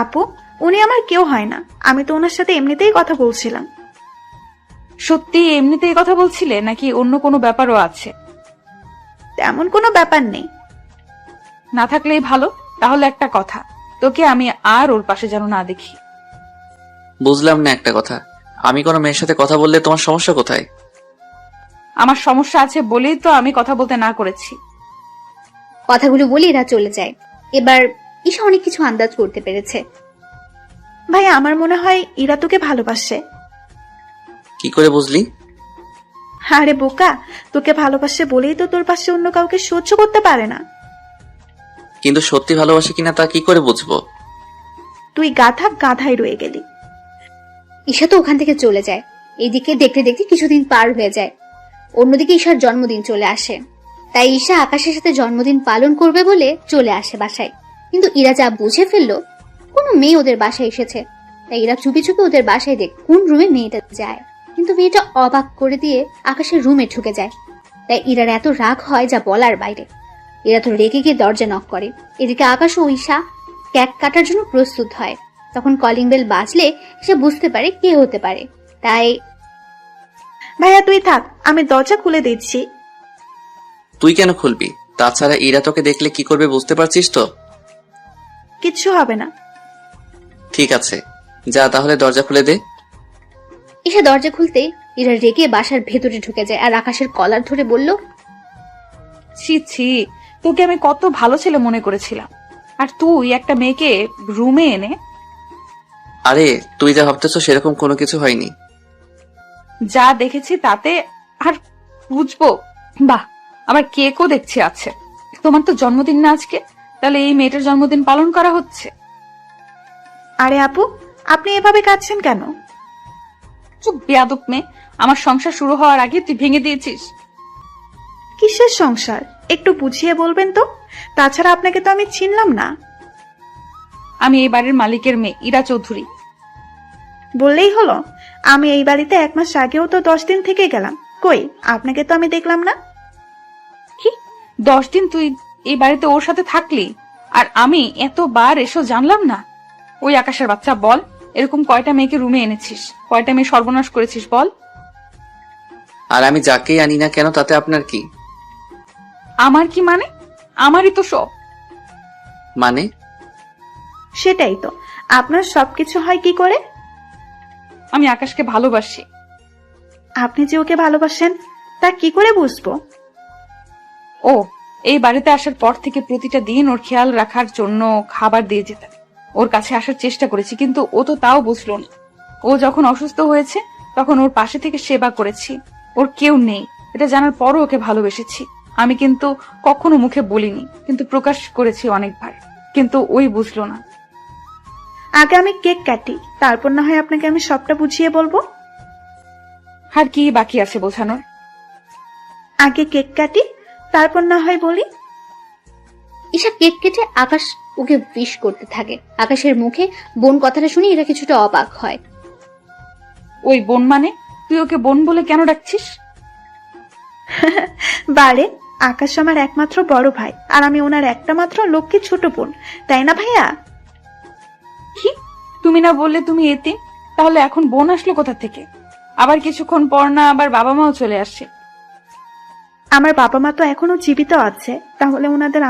আপু, উনি আমার কেউ হয় না, আমি তো ওনার সাথে এমনিতেই কথা বলছিলাম। সত্যি এমনিতেই কথা বলছিলে নাকি অন্য কোনো ব্যাপারও আছে? তেমন কোনো ব্যাপার নেই। না থাকলেই ভালো। তাহলে একটা কথা, তোকে আমি আর ওর পাশে যেন না দেখি। বুঝলাম না একটা কথা, আমি কোনো মেয়ের সাথে কথা বললে তোমার সমস্যা কোথায়? আমার সমস্যা আছে বলেই তো আমি কথা বলতে না করেছি। কথাগুলো বলে এরা চলে যায়। এবার ঈশা অনেক কিছু আন্দাজ করতে পেরেছে। ভাই, আমার মনে হয় ইরা তোকে ভালোবাসে। কি করে বুঝলি? আরে বোকা, তোকে ভালোবাসে বলেই তো তোর পাশে অন্য কাউকে সহ্য করতে পারে না। কিন্তু সত্যি ভালোবাসে কিনা তা কি করে বুঝবো? তুই গাধাই রয়ে গেলি। ঈশা তো ওখান থেকে চলে যায়। এইদিকে দেখতে দেখতে কিছুদিন পার হয়ে যায়। অন্যদিকে ঈশার জন্মদিন চলে আসে। তাই ঈশা আকাশের সাথে জন্মদিন পালন করবে বলে চলে আসে বাসায়। কিন্তু ইরা যা বুঝে ফেললো কোনো মেয়ে ওদের বাসায় এসেছে। তাই ইরা চুপি চুপি ওদের বাসায় দেখ কোন রুমে মেয়েটা যায়। কিন্তু মেয়েটা অবাক করে দিয়ে আকাশের রুমে ঢুকে যায়। তাই ইরার এত রাগ হয় যা বলার বাইরে। এরা তো রেগে গিয়ে দরজা নক করে। এদিকে আকাশ ও ঈশা কেক কাটার জন্য প্রস্তুত হয়। তখন কলিং বেল বাজলে সে বুঝতে পারে কে হতে পারে। তাই, ভাইয়া তুই থাক, আমি দরজা খুলে দিচ্ছি। তুই কেন খুলবি? তাছাড়া ইরা তোকে দেখলে কি করবে বুঝতে পারছিস তো? কিচ্ছু হবে না। ঠিক আছে, যা তাহলে দরজা খুলে দে। ঈশা দরজা খুলতে ইরা রেগে বাসার ভেতরে ঢুকে যায় আর আকাশের কলার ধরে বলল, ছি ছি, তোকে আমি কত ভালো ছেলে মনে করেছিলাম, আর তুই একটা মেয়েকে রুমে এনে। আরে তুই যা ভাবতেছো সেরকম কোনো কিছু হয়নি। যা দেখেছি তাতে আর বুঝবো? বাহ, আবার কেকও দেখছি আছে। তোমার তো জন্মদিন না আজকে, তাহলে এই মেয়েটার জন্মদিন পালন করা হচ্ছে? আরে আপু, আপনি এভাবে কাঁদছেন কেন? চুপ বেয়াদব মেয়ে, আমার সংসার শুরু হওয়ার আগে তুই ভেঙে দিয়েছিস। কিসের সংসার, একটু বুঝিয়ে বলবেন তো? তাছাড়া আপনাকে তো আমি চিনলাম না। আমি এই বাড়ির মালিকের মেয়ে ইরা চৌধুরী। বললেই হলো? আমি এই বাড়িতে 1 মাস আগেও তো 10 দিন থেকে গেলাম, কই আপনাকে তো আমি দেখলাম না। কি 10 দিন তুই এই বাড়িতে ওর সাথে থাকলি, আর আমি এতবার এসো জানলাম না? ওই আকাশের বাচ্চা, বল এরকম কয়টা মেয়েকে রুমে এনেছিস, কয়টা মেয়ে সর্বনাশ করেছিস বল। আর আমি যাকেই আনি না কেন তাতে আপনার কি? আমার কি মানে? আমারই তো সব। মানে? সেটাই তো, আপনার সবকিছু হয় কি করে? আমি আকাশকে ভালোবাসি। আপনি যে ওকে ভালোবাসেন তা কি করে বুঝবো? ও এই বাড়িতে আসার পর থেকে প্রতিটা দিন ওর খেয়াল রাখার জন্য খাবার দিয়ে যেতাম, ওর কাছে আসার চেষ্টা করেছি, কিন্তু ও তো তাও বুঝলো না। ও যখন অসুস্থ হয়েছে তখন ওর পাশে থেকে সেবা করেছি। ওর কেউ নেই এটা জানার পরও ওকে ভালোবেসেছি। আমি কিন্তু কখনো মুখে বলিনি, কিন্তু প্রকাশ করেছি অনেকবার, কিন্তু ওই বুঝলো না। আগে আমি কেক কাটি, তারপর না হয় আপনাকে আমি সবটা বুঝিয়ে বলবো। আর কি বাকি আছে বোঝানোর? আগে কেক কাটি, তারপর না হয় বলি। ঈশা কেক কেটে আকাশ ওকে উইশ করতে থাকে। আকাশের মুখে বোন কথাটা শুনে এরা কিছুটা অবাক হয়। ওই বোন মানে? তুই ওকে বোন বলে কেন ডাকছিস? বারে, আকাশ আমার একমাত্র বড় ভাই, আর আমি ওনার একটা মাত্র লক্ষ্মী ছোট বোন, তাই না ভাইয়া? কি তুমি না বললে তুমি এতিম? তাহলে এখন বোন আসলো কোথা থেকে? আবার কিছুক্ষণ পর না আবার বাবা মাও চলে আসছে। আমার বাবা মা তো এখনো জীবিত আছে, তাহলে ওনাদের